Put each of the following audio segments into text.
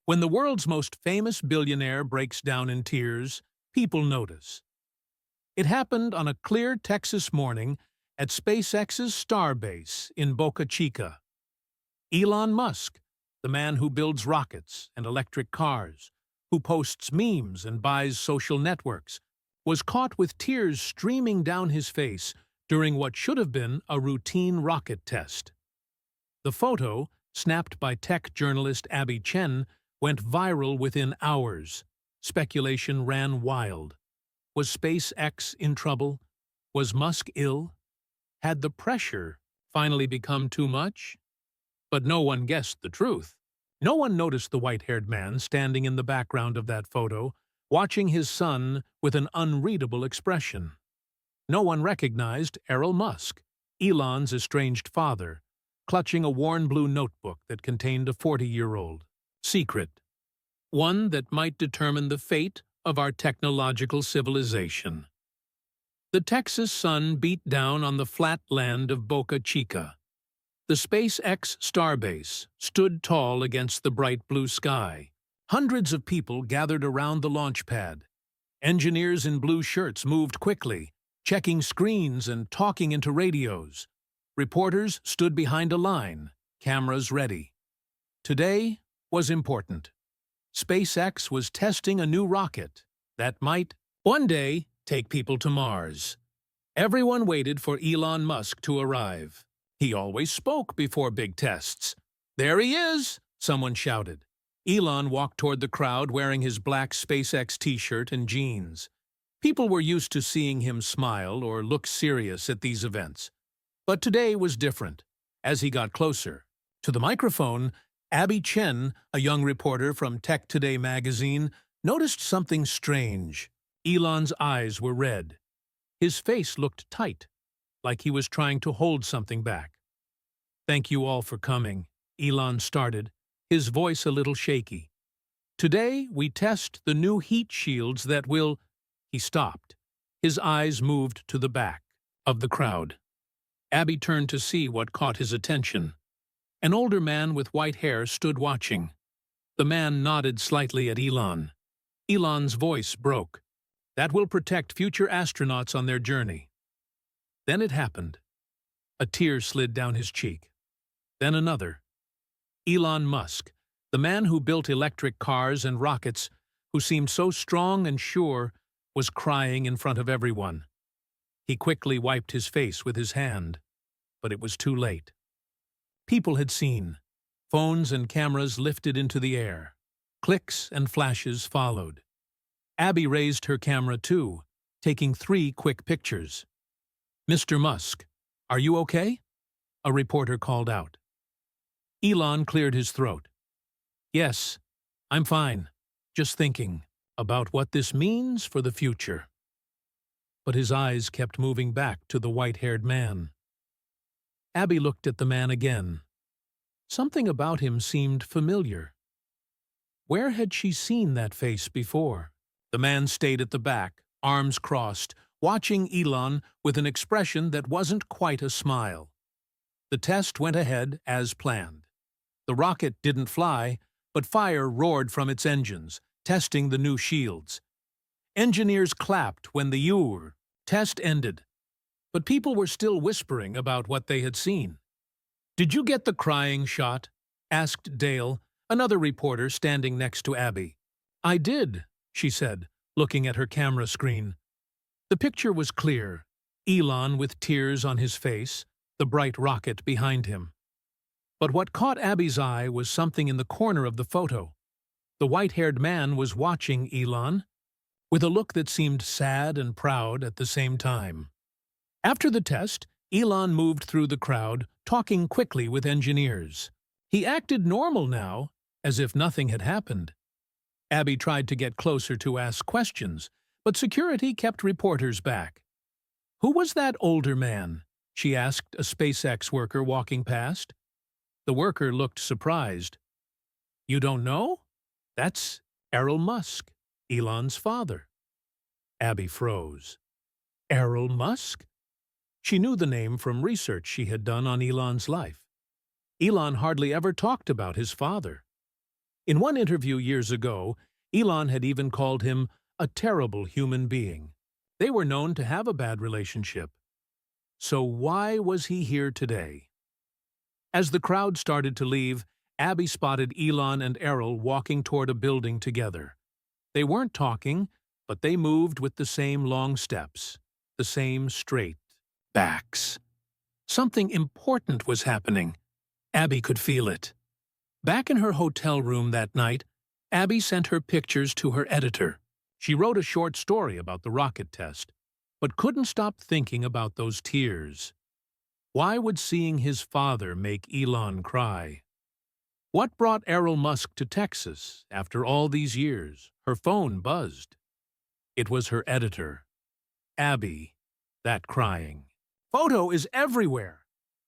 When the world's most famous billionaire breaks down in tears, people notice. It happened on a clear Texas morning at SpaceX's Starbase in Boca Chica. Elon Musk, the man who builds rockets and electric cars, who posts memes and buys social networks, was caught with tears streaming down his face during what should have been a routine rocket test. The photo, snapped by tech journalist Abby Chen, went viral within hours. Speculation ran wild. Was SpaceX in trouble? Was Musk ill? Had the pressure finally become too much? But no one guessed the truth. No one noticed the white-haired man standing in the background of that photo, watching his son with an unreadable expression. No one recognized Elon Musk, Elon's estranged father, clutching a worn blue notebook that contained a 40-year-old secret, one that might determine the fate of our technological civilization. The Texas sun beat down on the flat land of Boca Chica. The SpaceX Starbase stood tall against the bright blue sky. Hundreds of people gathered around the launch pad. Engineers in blue shirts moved quickly, checking screens and talking into radios. Reporters stood behind a line, cameras ready. Today was important. SpaceX was testing a new rocket that might, one day, take people to Mars. Everyone waited for Elon Musk to arrive. He always spoke before big tests. "There he is!" someone shouted. Elon walked toward the crowd wearing his black SpaceX t-shirt and jeans. People were used to seeing him smile or look serious at these events. But today was different. As he got closer to the microphone, Abby Chen, a young reporter from Tech Today magazine, noticed something strange. Elon's eyes were red. His face looked tight, like he was trying to hold something back. "Thank you all for coming," Elon started, his voice a little shaky. "Today we test the new heat shields that will—" He stopped. His eyes moved to the back of the crowd. Abby turned to see what caught his attention. An older man with white hair stood watching. The man nodded slightly at Elon. Elon's voice broke. "That will protect future astronauts on their journey." Then it happened. A tear slid down his cheek. Then another. Elon Musk, the man who built electric cars and rockets, who seemed so strong and sure, was crying in front of everyone. He quickly wiped his face with his hand, but it was too late. People had seen. Phones and cameras lifted into the air. Clicks and flashes followed. Abby raised her camera too, taking 3 quick pictures. "Mr. Musk, are you okay?" a reporter called out. Elon cleared his throat. "Yes, I'm fine, just thinking about what this means for the future." But his eyes kept moving back to the white-haired man. Abby looked at the man again. Something about him seemed familiar. Where had she seen that face before? The man stayed at the back, arms crossed, watching Elon with an expression that wasn't quite a smile. The test went ahead as planned. The rocket didn't fly, but fire roared from its engines, testing the new shields. Engineers clapped when the test ended. But people were still whispering about what they had seen. "Did you get the crying shot?" asked Dale, another reporter standing next to Abby. "I did," she said, looking at her camera screen. The picture was clear. Elon with tears on his face, the bright rocket behind him. But what caught Abby's eye was something in the corner of the photo. The white-haired man was watching Elon, with a look that seemed sad and proud at the same time. After the test, Elon moved through the crowd, talking quickly with engineers. He acted normal now, as if nothing had happened. Abby tried to get closer to ask questions, but security kept reporters back. "Who was that older man?" she asked a SpaceX worker walking past. The worker looked surprised. "You don't know? That's Elon Musk, Elon's father." Abby froze. Elon Musk? She knew the name from research she had done on Elon's life. Elon hardly ever talked about his father. In one interview years ago, Elon had even called him a terrible human being. They were known to have a bad relationship. So why was he here today? As the crowd started to leave, Abby spotted Elon and Errol walking toward a building together. They weren't talking, but they moved with the same long steps, the same straight backs. Something important was happening. Abby could feel it. Back in her hotel room that night, Abby sent her pictures to her editor. She wrote a short story about the rocket test, but couldn't stop thinking about those tears. Why would seeing his father make Elon cry? What brought Elon Musk to Texas after all these years? Her phone buzzed. It was her editor, Abby, that crying. Photo is everywhere.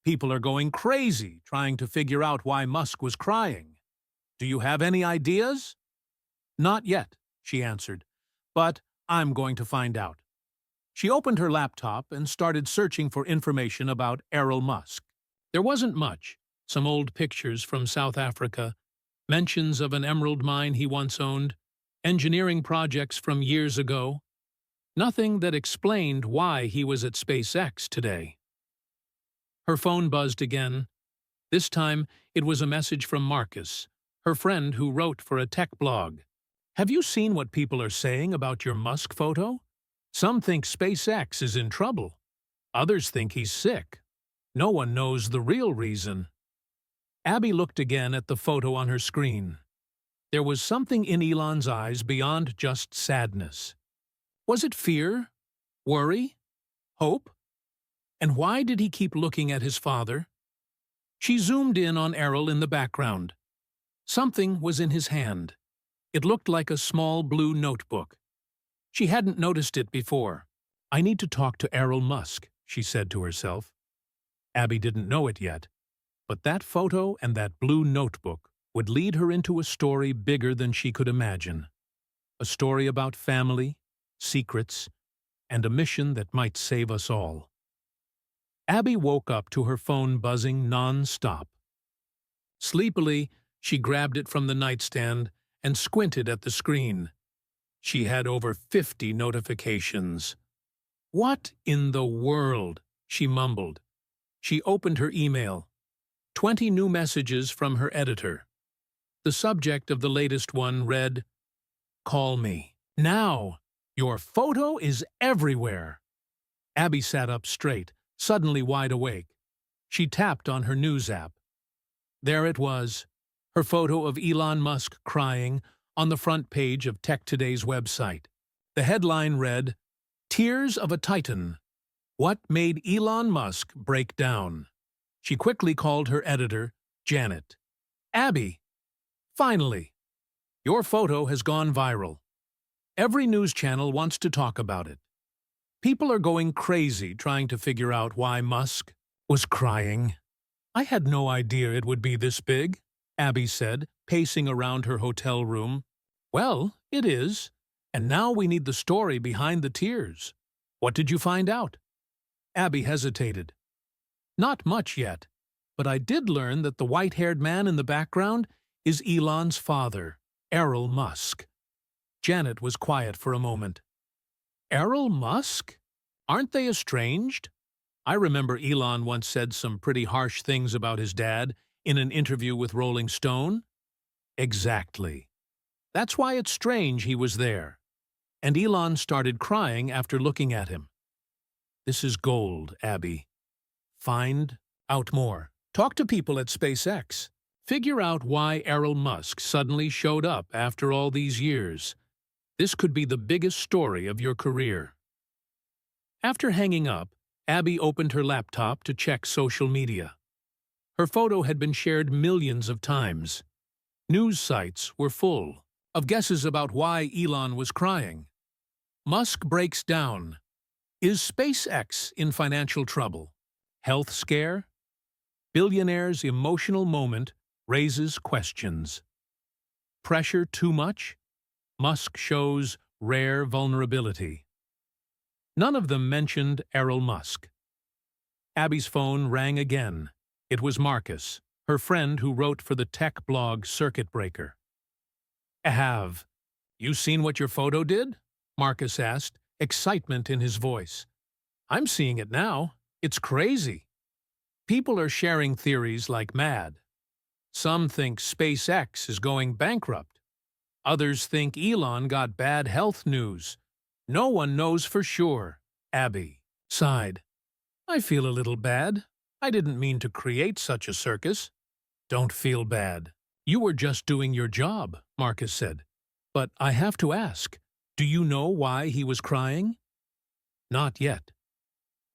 People are going crazy trying to figure out why Musk was crying. Do you have any ideas? Not yet, she answered, but I'm going to find out. She opened her laptop and started searching for information about Elon Musk. There wasn't much. Some old pictures from South Africa, mentions of an emerald mine he once owned, engineering projects from years ago. Nothing that explained why he was at SpaceX today. Her phone buzzed again. This time, it was a message from Marcus, her friend who wrote for a tech blog. Have you seen what people are saying about your Musk photo? Some think SpaceX is in trouble. Others think he's sick. No one knows the real reason. Abby looked again at the photo on her screen. There was something in Elon's eyes beyond just sadness. Was it fear? Worry? Hope? And why did he keep looking at his father? She zoomed in on Errol in the background. Something was in his hand. It looked like a small blue notebook. She hadn't noticed it before. I need to talk to Elon Musk, she said to herself. Abby didn't know it yet, but that photo and that blue notebook would lead her into a story bigger than she could imagine. A story about family, secrets, and a mission that might save us all. Abby woke up to her phone buzzing non-stop. Sleepily, she grabbed it from the nightstand and squinted at the screen. She had over 50 notifications. What in the world? She mumbled. She opened her email. 20 new messages from her editor. The subject of the latest one read, "Call me. Now! Your photo is everywhere!" Abby sat up straight, suddenly wide awake. She tapped on her news app. There it was, her photo of Elon Musk crying on the front page of Tech Today's website. The headline read, "Tears of a Titan. What made Elon Musk break down?" She quickly called her editor, Janet. "Abby, finally, your photo has gone viral. Every news channel wants to talk about it. People are going crazy trying to figure out why Musk was crying." "I had no idea it would be this big," Abby said, pacing around her hotel room. "Well, it is, and now we need the story behind the tears. What did you find out?" Abby hesitated. "Not much yet, but I did learn that the white-haired man in the background is Elon's father, Elon Musk." Janet was quiet for a moment. "Elon Musk? Aren't they estranged? I remember Elon once said some pretty harsh things about his dad in an interview with Rolling Stone." "Exactly. That's why it's strange he was there." And Elon started crying after looking at him. "This is gold, Abby. Find out more. Talk to people at SpaceX. Figure out why Elon Musk suddenly showed up after all these years. This could be the biggest story of your career." After hanging up, Abby opened her laptop to check social media. Her photo had been shared millions of times. News sites were full of guesses about why Elon was crying. Musk breaks down. Is SpaceX in financial trouble? Health scare? Billionaire's emotional moment raises questions. Pressure too much? Musk shows rare vulnerability. None of them mentioned Elon Musk. Abby's phone rang again. It was Marcus, her friend who wrote for the tech blog Circuit Breaker. Have you seen what your photo did? Marcus asked, excitement in his voice. I'm seeing it now. It's crazy. People are sharing theories like mad. Some think SpaceX is going bankrupt. Others think Elon got bad health news. No one knows for sure. Abby sighed. I feel a little bad. I didn't mean to create such a circus. Don't feel bad. You were just doing your job, Marcus said. But I have to ask, do you know why he was crying? Not yet.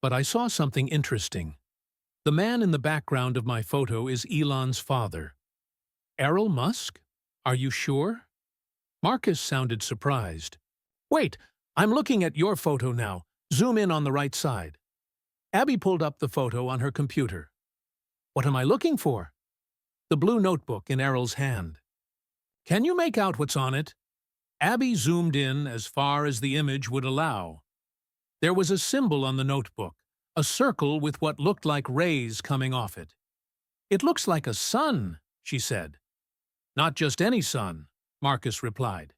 But I saw something interesting. The man in the background of my photo is Elon's father. Elon Musk? Are you sure? Marcus sounded surprised. Wait, I'm looking at your photo now. Zoom in on the right side. Abby pulled up the photo on her computer. What am I looking for? The blue notebook in Errol's hand. Can you make out what's on it? Abby zoomed in as far as the image would allow. There was a symbol on the notebook, a circle with what looked like rays coming off it. It looks like a sun, she said. Not just any sun, Marcus replied.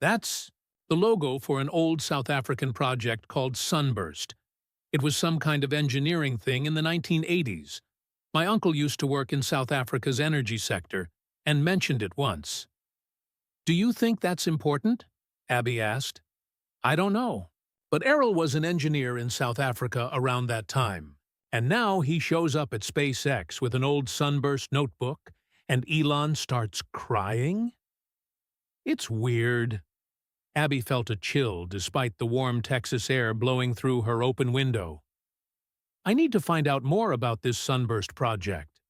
That's the logo for an old South African project called Sunburst. It was some kind of engineering thing in the 1980s. My uncle used to work in South Africa's energy sector and mentioned it once. Do you think that's important? Abby asked. I don't know. But Errol was an engineer in South Africa around that time. And now he shows up at SpaceX with an old Sunburst notebook, and Elon starts crying? It's weird. Abby felt a chill despite the warm Texas air blowing through her open window. I need to find out more about this Sunburst project.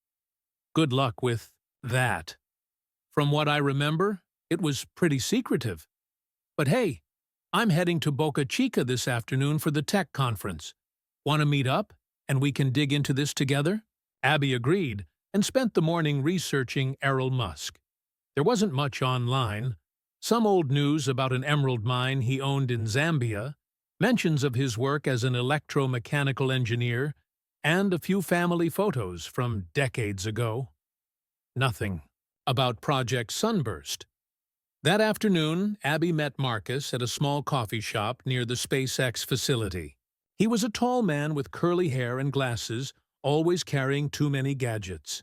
Good luck with that. From what I remember, it was pretty secretive. But hey, I'm heading to Boca Chica this afternoon for the tech conference. Want to meet up, and we can dig into this together? Abby agreed and spent the morning researching Elon Musk. There wasn't much online. Some old news about an emerald mine he owned in Zambia, mentions of his work as an electromechanical engineer, and a few family photos from decades ago. Nothing about Project Sunburst. That afternoon, Abby met Marcus at a small coffee shop near the SpaceX facility. He was a tall man with curly hair and glasses, always carrying too many gadgets.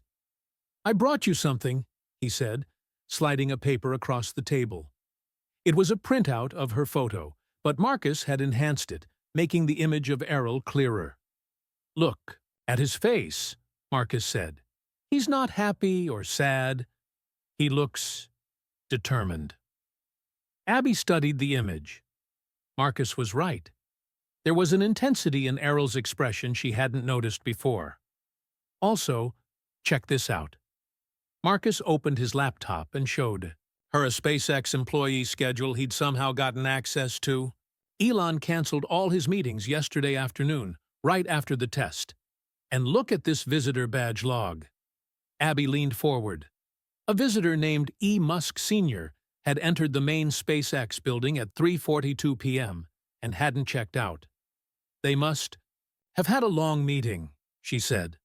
I brought you something, he said, sliding a paper across the table. It was a printout of her photo, but Marcus had enhanced it, making the image of Errol clearer. Look at his face, Marcus said. He's not happy or sad. He looks determined. Abby studied the image. Marcus was right. There was an intensity in Errol's expression she hadn't noticed before. Also, check this out. Marcus opened his laptop and showed her a SpaceX employee schedule he'd somehow gotten access to. Elon canceled all his meetings yesterday afternoon, right after the test. And look at this visitor badge log. Abby leaned forward. A visitor named E. Musk Sr. had entered the main SpaceX building at 3:42 p.m. and hadn't checked out. They must have had a long meeting, she said.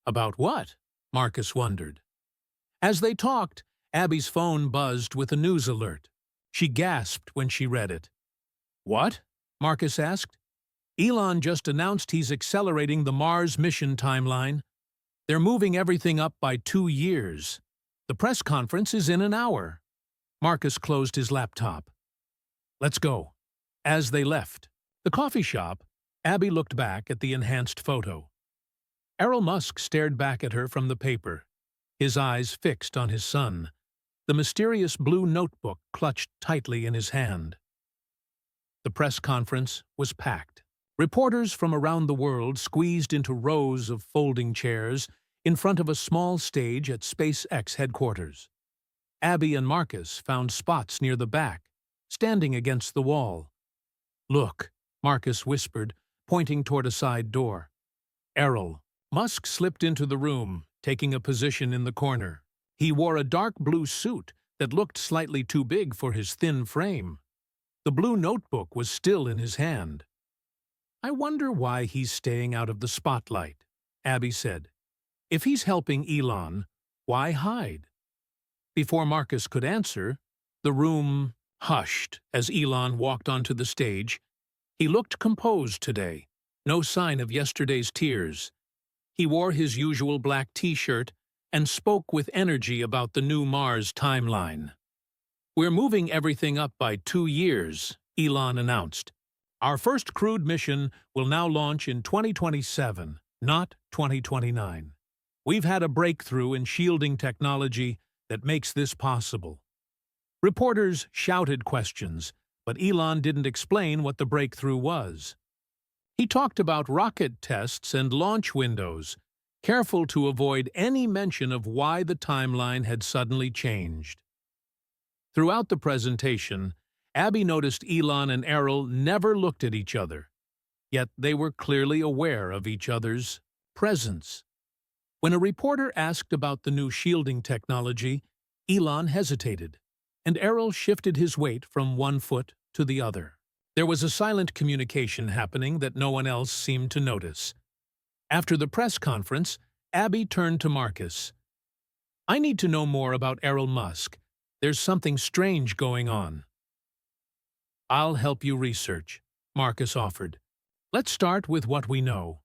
About what? Marcus wondered. As they talked, Abby's phone buzzed with a news alert. She gasped when she read it. What? Marcus asked. Elon just announced he's accelerating the Mars mission timeline. They're moving everything up by 2 years. The press conference is in an hour. Marcus closed his laptop. Let's go. As they left the coffee shop, Abby looked back at the enhanced photo. Elon Musk stared back at her from the paper, his eyes fixed on his son, the mysterious blue notebook clutched tightly in his hand. The press conference was packed. Reporters from around the world squeezed into rows of folding chairs in front of a small stage at SpaceX headquarters. Abby and Marcus found spots near the back, standing against the wall. Look, Marcus whispered, pointing toward a side door. Errol. Musk slipped into the room, taking a position in the corner. He wore a dark blue suit that looked slightly too big for his thin frame. The blue notebook was still in his hand. I wonder why he's staying out of the spotlight, Abby said. If he's helping Elon, why hide? Before Marcus could answer, The room hushed as Elon walked onto the stage. He looked composed today, no sign of yesterday's tears. He wore his usual black t-shirt and spoke with energy about the new Mars timeline. "We're moving everything up by 2 years," Elon announced. "Our first crewed mission will now launch in 2027, not 2029. We've had a breakthrough in shielding technology that makes this possible." Reporters shouted questions, but Elon didn't explain what the breakthrough was. He talked about rocket tests and launch windows, careful to avoid any mention of why the timeline had suddenly changed. Throughout the presentation, Abby noticed Elon and Errol never looked at each other, yet they were clearly aware of each other's presence. When a reporter asked about the new shielding technology, Elon hesitated, and Errol shifted his weight from one foot to the other. There was a silent communication happening that no one else seemed to notice. After the press conference, Abby turned to Marcus. "I need to know more about Elon Musk. There's something strange going on." "I'll help you research," Marcus offered. "Let's start with what we know."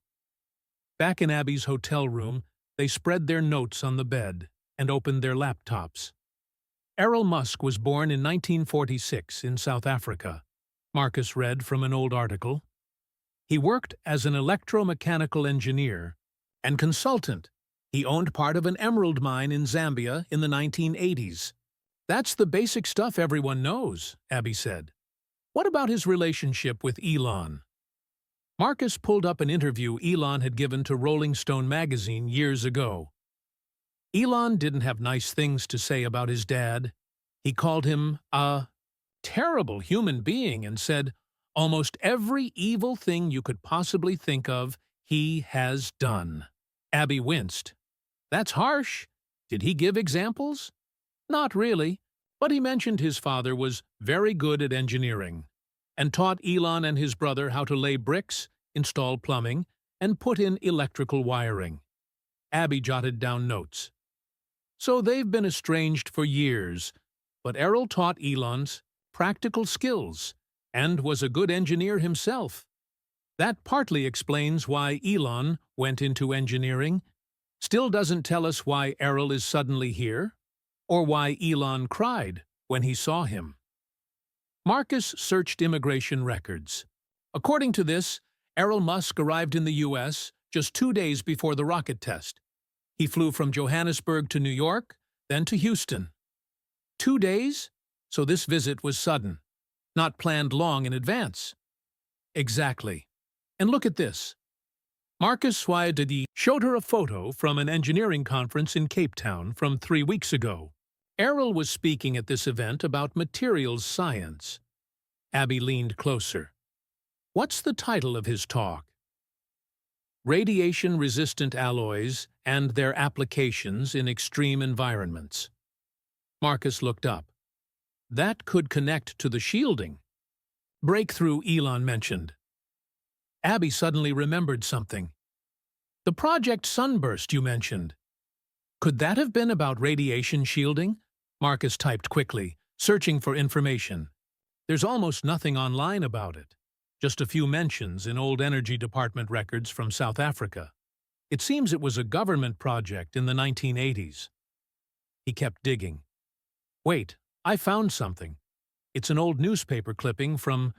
Back in Abby's hotel room, they spread their notes on the bed and opened their laptops. Elon Musk was born in 1946 in South Africa, Marcus read from an old article. He worked as an electromechanical engineer and consultant. He owned part of an emerald mine in Zambia in the 1980s. "That's the basic stuff everyone knows," Abby said. "What about his relationship with Elon?" Marcus pulled up an interview Elon had given to Rolling Stone magazine years ago. Elon didn't have nice things to say about his dad. He called him a terrible human being and said almost every evil thing you could possibly think of he has done. Abby winced. "That's harsh. Did he give examples?" "Not really, but he mentioned his father was very good at engineering and taught Elon and his brother how to lay bricks, install plumbing, and put in electrical wiring." Abby jotted down notes. "So they've been estranged for years, but Errol taught Elon's practical skills and was a good engineer himself. That partly explains why Elon went into engineering. Still doesn't tell us why Errol is suddenly here, or why Elon cried when he saw him." Marcus searched immigration records. According to this, Elon Musk arrived in the U.S. just 2 days before the rocket test. He flew from Johannesburg to New York, then to Houston. 2 days? So this visit was sudden, not planned long in advance. Exactly. And look at this. Marcus Swayadidi showed her a photo from an engineering conference in Cape Town from 3 weeks ago. Errol was speaking at this event about materials science. Abby leaned closer. "What's the title of his talk?" "Radiation-resistant alloys and their applications in extreme environments." Marcus looked up. "That could connect to the shielding breakthrough Elon mentioned." Abby suddenly remembered something. "The project Sunburst you mentioned. Could that have been about radiation shielding?" Marcus typed quickly, searching for information. "There's almost nothing online about it. Just a few mentions in old Energy Department records from South Africa. It seems it was a government project in the 1980s. He kept digging. "Wait, I found something. It's an old newspaper clipping from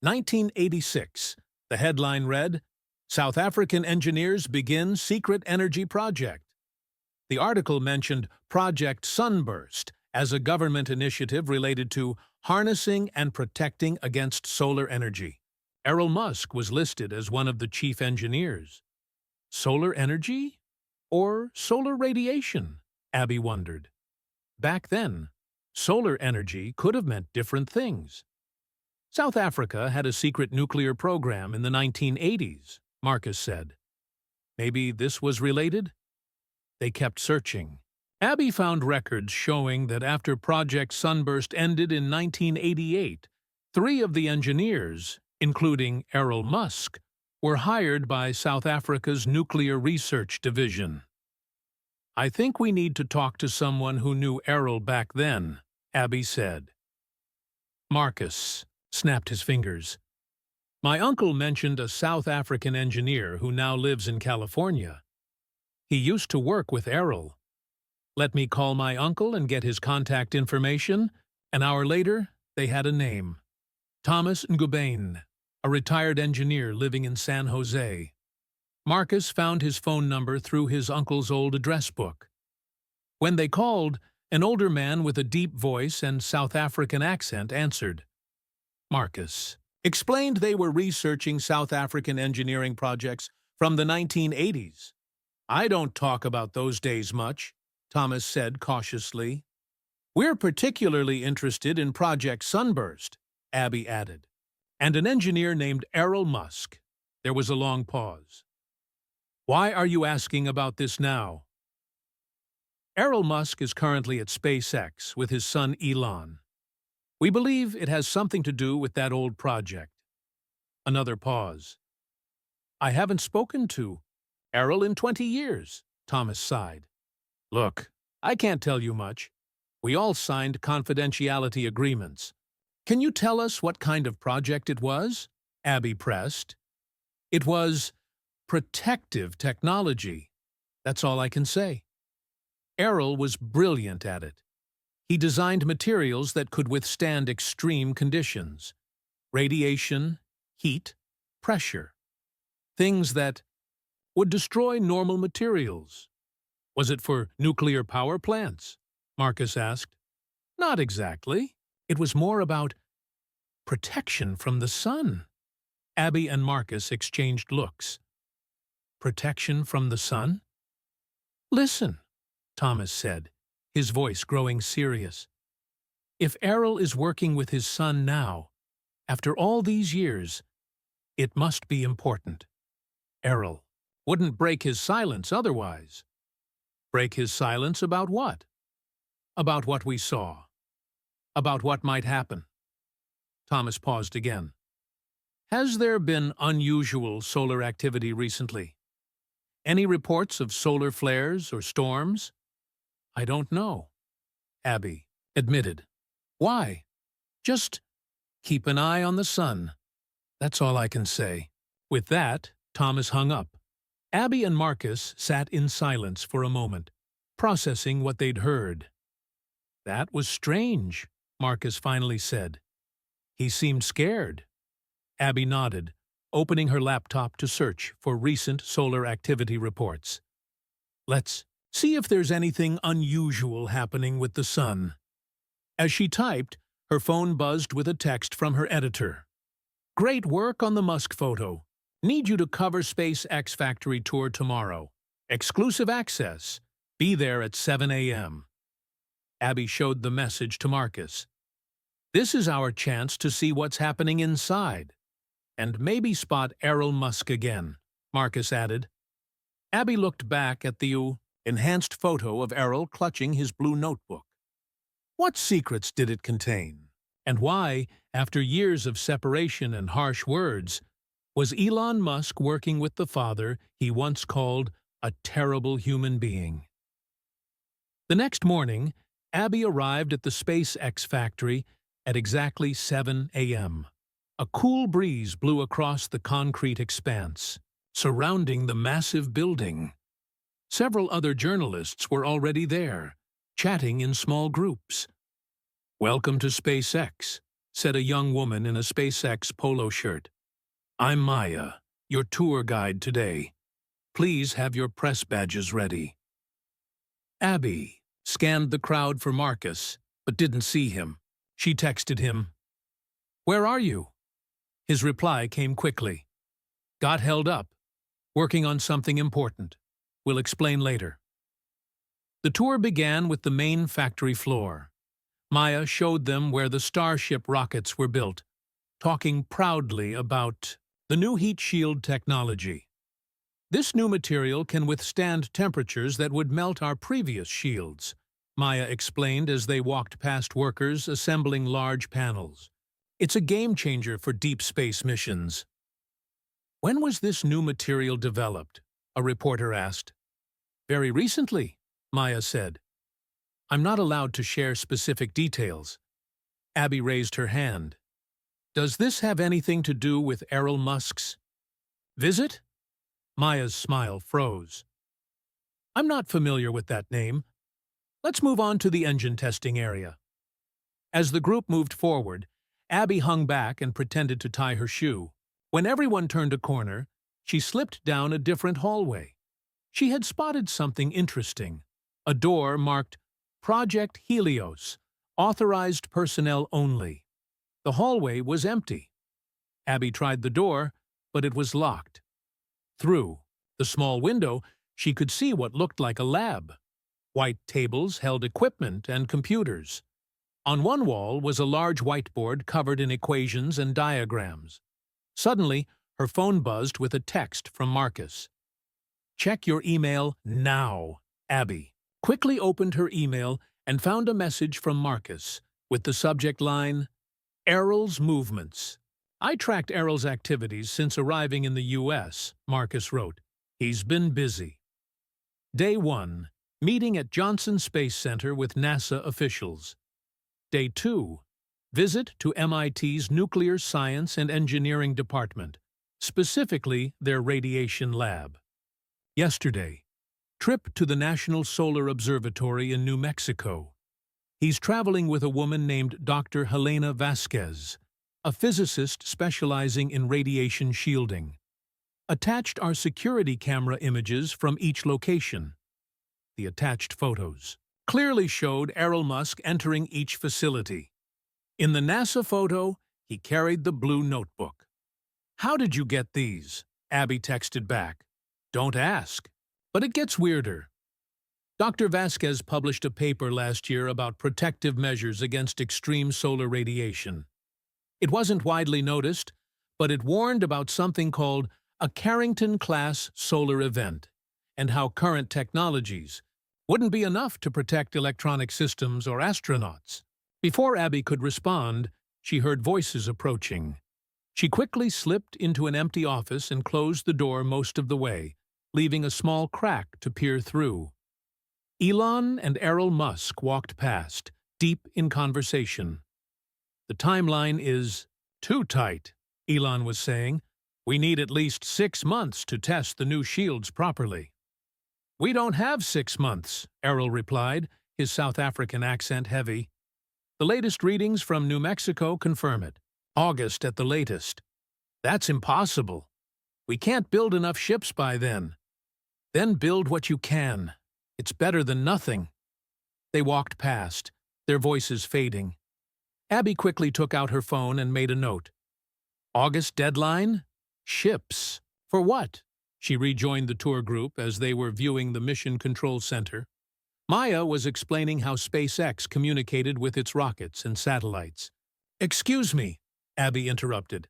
1986. The headline read, "South African engineers begin secret energy project." The article mentioned Project Sunburst as a government initiative related to harnessing and protecting against solar energy. Elon Musk was listed as one of the chief engineers. Solar energy? Or solar radiation? Abby wondered. Back then, solar energy could have meant different things. South Africa had a secret nuclear program in the 1980s, Marcus said. Maybe this was related? They kept searching. Abby found records showing that after Project Sunburst ended in 1988, 3 of the engineers, including Elon Musk, were hired by South Africa's Nuclear Research Division. "I think we need to talk to someone who knew Errol back then," Abby said. Marcus snapped his fingers. My uncle mentioned a South African engineer who now lives in California. He used to work with Errol. Let me call my uncle and get his contact information. An hour later, they had a name. Thomas Ngubain, a retired engineer living in San Jose. Marcus found his phone number through his uncle's old address book. When they called, an older man with a deep voice and South African accent answered. Marcus explained they were researching South African engineering projects from the 1980s. I don't talk about those days much, Thomas said cautiously. We're particularly interested in Project Sunburst, Abby added, and an engineer named Elon Musk. There was a long pause. Why are you asking about this now? Elon Musk is currently at SpaceX with his son Elon. We believe it has something to do with that old project. Another pause. I haven't spoken to Errol in 20 years, Thomas sighed. Look, I can't tell you much. We all signed confidentiality agreements. Can you tell us what kind of project it was? Abby pressed. It was protective technology. That's all I can say. Errol was brilliant at it. He designed materials that could withstand extreme conditions. Radiation, heat, pressure. Things that would destroy normal materials. Was it for nuclear power plants? Marcus asked. Not exactly. It was more about protection from the sun. Abby and Marcus exchanged looks. Protection from the sun? Listen, Thomas said, his voice growing serious. If Errol is working with his son now, after all these years, it must be important. Errol wouldn't break his silence otherwise. Break his silence about what? About what we saw. About what might happen. Thomas paused again. Has there been unusual solar activity recently? Any reports of solar flares or storms? I don't know, Abby admitted. Why? Just keep an eye on the sun. That's all I can say. With that, Thomas hung up. Abby and Marcus sat in silence for a moment, processing what they'd heard. That was strange, Marcus finally said. He seemed scared. Abby nodded, opening her laptop to search for recent solar activity reports. Let's see if there's anything unusual happening with the sun. As she typed, her phone buzzed with a text from her editor. Great work on the Musk photo. Need you to cover SpaceX factory tour tomorrow. Exclusive access. Be there at 7 a.m. Abby showed the message to Marcus. This is our chance to see what's happening inside. And maybe spot Elon Musk again, Marcus added. Abby looked back at the enhanced photo of Errol clutching his blue notebook. What secrets did it contain? And why, after years of separation and harsh words, was Elon Musk working with the father he once called a terrible human being? The next morning, Abby arrived at the SpaceX factory at exactly 7 a.m. A cool breeze blew across the concrete expanse, surrounding the massive building. Several other journalists were already there, chatting in small groups. Welcome to SpaceX, said a young woman in a SpaceX polo shirt. I'm Maya, your tour guide today. Please have your press badges ready. Abby scanned the crowd for Marcus, but didn't see him. She texted him, Where are you? His reply came quickly. Got held up. Working on something important. We'll explain later. The tour began with the main factory floor. Maya showed them where the Starship rockets were built, talking proudly about the new heat shield technology. This new material can withstand temperatures that would melt our previous shields, Maya explained as they walked past workers assembling large panels. It's a game-changer for deep space missions. When was this new material developed? A reporter asked. Very recently, Maya said. I'm not allowed to share specific details. Abby raised her hand. Does this have anything to do with Elon Musk's visit? Maya's smile froze. I'm not familiar with that name. Let's move on to the engine testing area. As the group moved forward, Abby hung back and pretended to tie her shoe. When everyone turned a corner, she slipped down a different hallway. She had spotted something interesting. A door marked Project Helios, authorized personnel only. The hallway was empty. Abby tried the door, but it was locked. Through the small window, she could see what looked like a lab. White tables held equipment and computers. On one wall was a large whiteboard covered in equations and diagrams. Suddenly, her phone buzzed with a text from Marcus. Check your email now, Abby. Quickly opened her email and found a message from Marcus with the subject line, Errol's movements. I tracked Errol's activities since arriving in the U.S., Marcus wrote. He's been busy. Day 1. Meeting at Johnson Space Center with NASA officials. Day 2. Visit to MIT's Nuclear Science and Engineering Department, specifically their radiation lab. Yesterday. Trip to the National Solar Observatory in New Mexico. He's traveling with a woman named Dr. Helena Vasquez, a physicist specializing in radiation shielding. Attached are security camera images from each location. The attached photos clearly showed Elon Musk entering each facility. In the NASA photo, he carried the blue notebook. How did you get these? Abby texted back. Don't ask. But it gets weirder. Dr. Vasquez published a paper last year about protective measures against extreme solar radiation. It wasn't widely noticed, but it warned about something called a Carrington-class solar event, and how current technologies wouldn't be enough to protect electronic systems or astronauts. Before Abby could respond, she heard voices approaching. She quickly slipped into an empty office and closed the door most of the way, leaving a small crack to peer through. Elon and Elon Musk walked past, deep in conversation. The timeline is too tight, Elon was saying. We need at least 6 months to test the new shields properly. We don't have 6 months, Errol replied, his South African accent heavy. The latest readings from New Mexico confirm it. August at the latest. That's impossible. We can't build enough ships by then. Then build what you can. It's better than nothing. They walked past, their voices fading. Abby quickly took out her phone and made a note. August deadline? Ships. For what? She rejoined the tour group as they were viewing the Mission Control Center. Maya was explaining how SpaceX communicated with its rockets and satellites. Excuse me, Abby interrupted.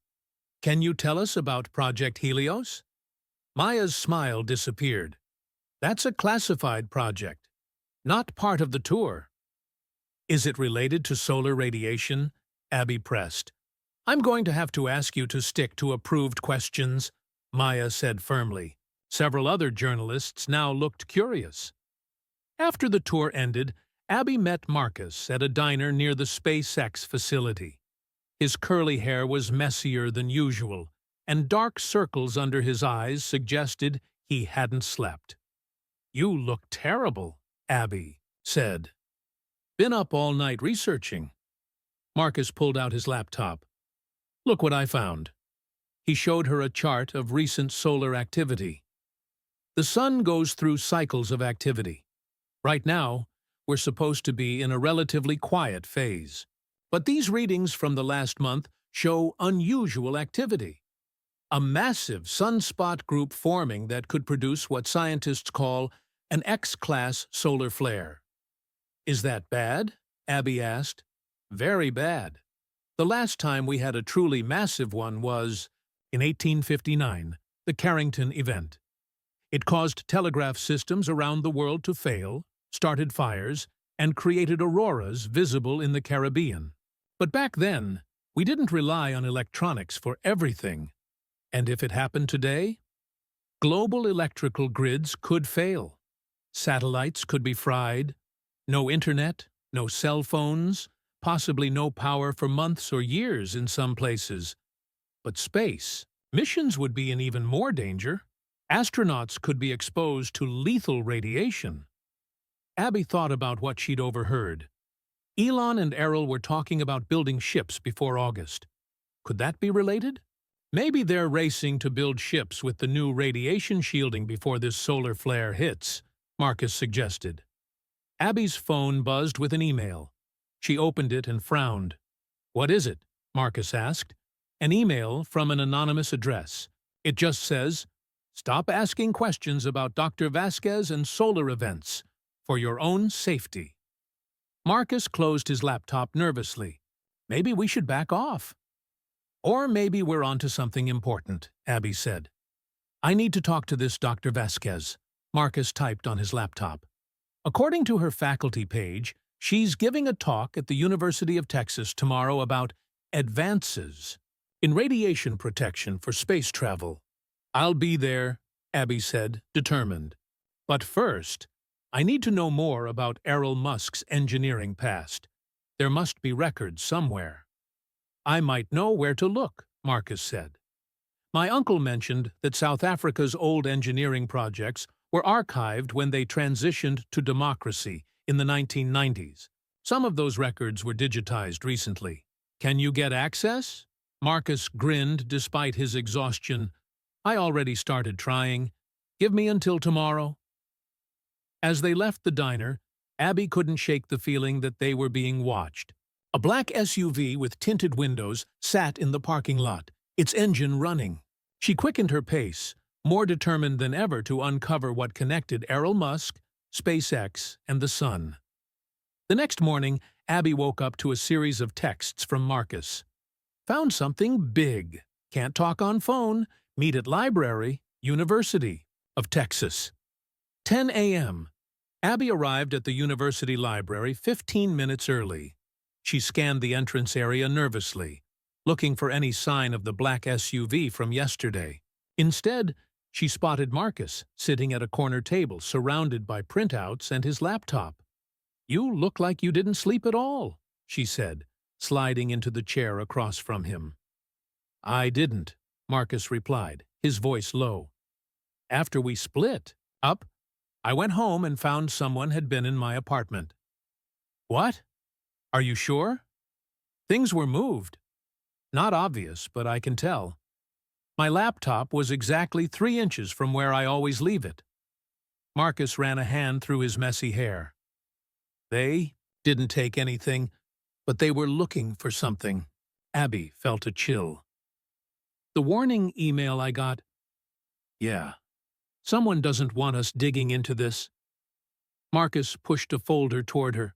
Can you tell us about Project Helios? Maya's smile disappeared. That's a classified project, not part of the tour. Is it related to solar radiation? Abby pressed. I'm going to have to ask you to stick to approved questions, Maya said firmly. Several other journalists now looked curious. After the tour ended, Abby met Marcus at a diner near the SpaceX facility. His curly hair was messier than usual, and dark circles under his eyes suggested he hadn't slept. You look terrible, Abby said. Been up all night researching. Marcus pulled out his laptop. Look what I found. He showed her a chart of recent solar activity. The sun goes through cycles of activity. Right now, we're supposed to be in a relatively quiet phase. But these readings from the last month show unusual activity. A massive sunspot group forming that could produce what scientists call an X-class solar flare. Is that bad? Abby asked. Very bad. The last time we had a truly massive one was, in 1859, the Carrington event. It caused telegraph systems around the world to fail, started fires, and created auroras visible in the Caribbean. But back then, we didn't rely on electronics for everything. And if it happened today, global electrical grids could fail. Satellites could be fried. No internet, no cell phones, possibly no power for months or years in some places. But space. Missions would be in even more danger. Astronauts could be exposed to lethal radiation. Abby thought about what she'd overheard. Elon and Errol were talking about building ships before August. Could that be related? Maybe they're racing to build ships with the new radiation shielding before this solar flare hits, Marcus suggested. Abby's phone buzzed with an email. She opened it and frowned. "What is it?" Marcus asked. An email from an anonymous address. It just says, "Stop asking questions about Dr. Vasquez and solar events, for your own safety." Marcus closed his laptop nervously. Maybe we should back off. Or maybe we're onto something important, Abby said. "I need to talk to this Dr. Vasquez," Marcus typed on his laptop. According to her faculty page, she's giving a talk at the University of Texas tomorrow about advances in radiation protection for space travel. "I'll be there," Abby said, determined. "But first, I need to know more about Elon Musk's engineering past. There must be records somewhere." "I might know where to look," Marcus said. "My uncle mentioned that South Africa's old engineering projects were archived when they transitioned to democracy in the 1990s. Some of those records were digitized recently. Can you get access?" Marcus grinned despite his exhaustion. "I already started trying. Give me until tomorrow." As they left the diner, Abby couldn't shake the feeling that they were being watched. A black SUV with tinted windows sat in the parking lot, its engine running. She quickened her pace, more determined than ever to uncover what connected Elon Musk, SpaceX, and the sun. The next morning, Abby woke up to a series of texts from Marcus. "Found something big. Can't talk on phone. Meet at library, University of Texas." 10 a.m. Abby arrived at the university library 15 minutes early. She scanned the entrance area nervously, looking for any sign of the black SUV from yesterday. Instead, she spotted Marcus sitting at a corner table surrounded by printouts and his laptop. "You look like you didn't sleep at all," she said, sliding into the chair across from him. "I didn't," Marcus replied, his voice low. "After we split up, I went home and found someone had been in my apartment." "What? Are you sure?" "Things were moved. Not obvious, but I can tell. My laptop was exactly 3 inches from where I always leave it." Marcus ran a hand through his messy hair. "They didn't take anything, but they were looking for something." Abby felt a chill. "The warning email I got—" "Yeah. Someone doesn't want us digging into this." Marcus pushed a folder toward her.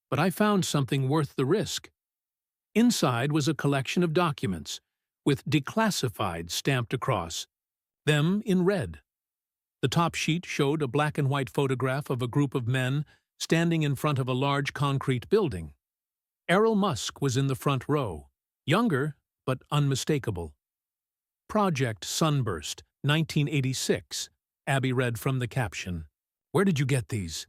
"But I found something worth the risk." Inside was a collection of documents, with Declassified stamped across, them in red. The top sheet showed a black-and-white photograph of a group of men standing in front of a large concrete building. Elon Musk was in the front row, younger but unmistakable. "Project Sunburst, 1986, Abby read from the caption. "Where did you get these?"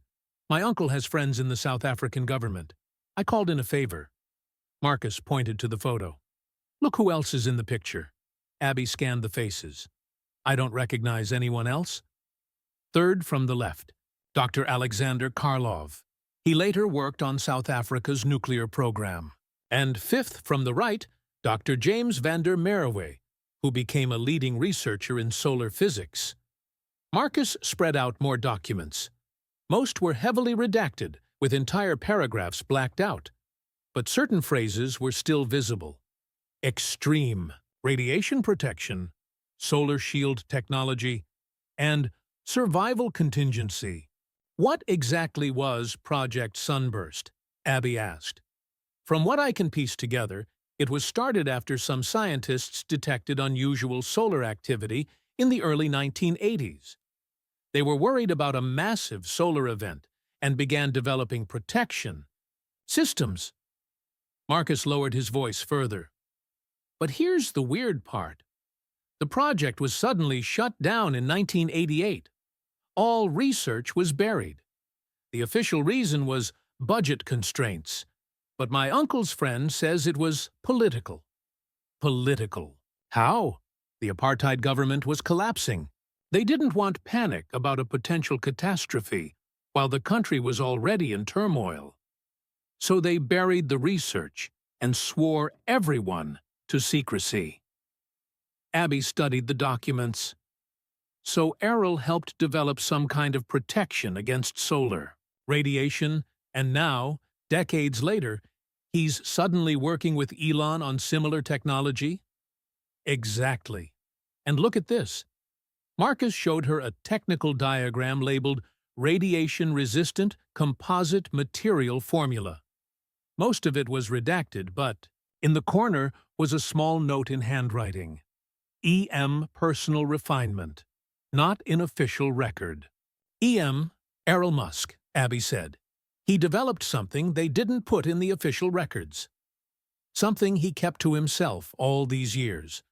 "My uncle has friends in the South African government. I called in a favor." Marcus pointed to the photo. "Look who else is in the picture." Abby scanned the faces. "I don't recognize anyone else." Third from the left, Dr. Alexander Karlov. He later worked on South Africa's nuclear program. And fifth from the right, Dr. James van der Merwe, who became a leading researcher in solar physics. Marcus spread out more documents. Most were heavily redacted, with entire paragraphs blacked out. But certain phrases were still visible. Extreme, radiation protection, solar shield technology, and survival contingency. "What exactly was Project Sunburst?" Abby asked. "From what I can piece together, it was started after some scientists detected unusual solar activity in the early 1980s. They were worried about a massive solar event and began developing protection systems." Marcus lowered his voice further. "But here's the weird part. The project was suddenly shut down in 1988. All research was buried. The official reason was budget constraints, but my uncle's friend says it was political. Political. How? The apartheid government was collapsing. They didn't want panic about a potential catastrophe, while the country was already in turmoil. So they buried the research and swore everyone to secrecy. Abby studied the documents. So Errol helped develop some kind of protection against solar radiation, and now, decades later, he's suddenly working with Elon on similar technology? Exactly. And look at this. Marcus showed her a technical diagram labeled Radiation-Resistant Composite Material Formula. Most of it was redacted, but in the corner was a small note in handwriting. EM Personal Refinement. Not in official record. EM, Elon Musk, Abby said. He developed something they didn't put in the official records. Something he kept to himself all these years.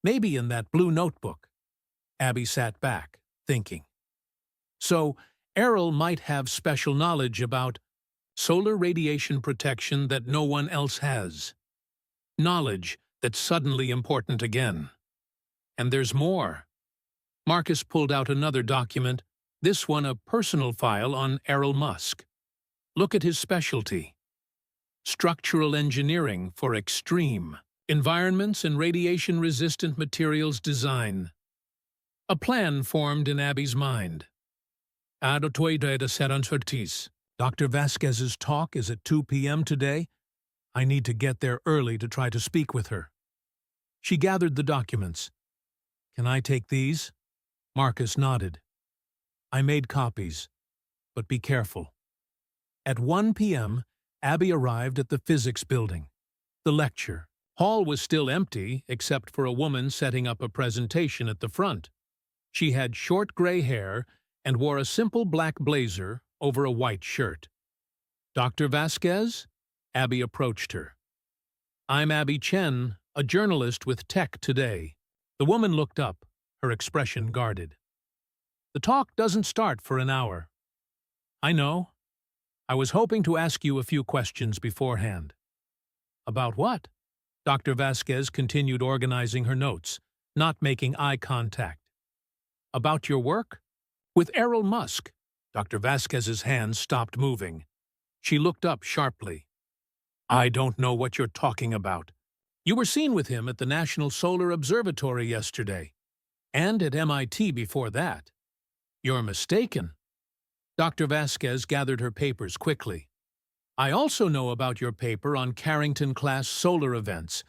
Maybe in that blue notebook. Abby sat back, thinking. So, Errol might have special knowledge about solar radiation protection that no one else has. Knowledge that's suddenly important again. And there's more. Marcus pulled out another document, this one a personal file on Elon Musk. Look at his specialty. Structural engineering for extreme environments and radiation-resistant materials design. A plan formed in Abby's mind. Dr. Vasquez's talk is at 2 p.m. today. I need to get there early to try to speak with her. She gathered the documents. Can I take these? Marcus nodded. I made copies, but be careful. At 1 p.m., Abby arrived at the physics building. The lecture hall was still empty except for a woman setting up a presentation at the front. She had short gray hair and wore a simple black blazer over a white shirt. Dr. Vasquez? Abby approached her. I'm Abby Chen, a journalist with Tech Today. The woman looked up, her expression guarded. The talk doesn't start for an hour. I know. I was hoping to ask you a few questions beforehand. About what? Dr. Vasquez continued organizing her notes, not making eye contact. About your work? With Elon Musk. Dr. Vasquez's hands stopped moving. She looked up sharply. I don't know what you're talking about. You were seen with him at the National Solar Observatory yesterday, and at MIT before that. You're mistaken. Dr. Vasquez gathered her papers quickly. I also know about your paper on Carrington-class solar events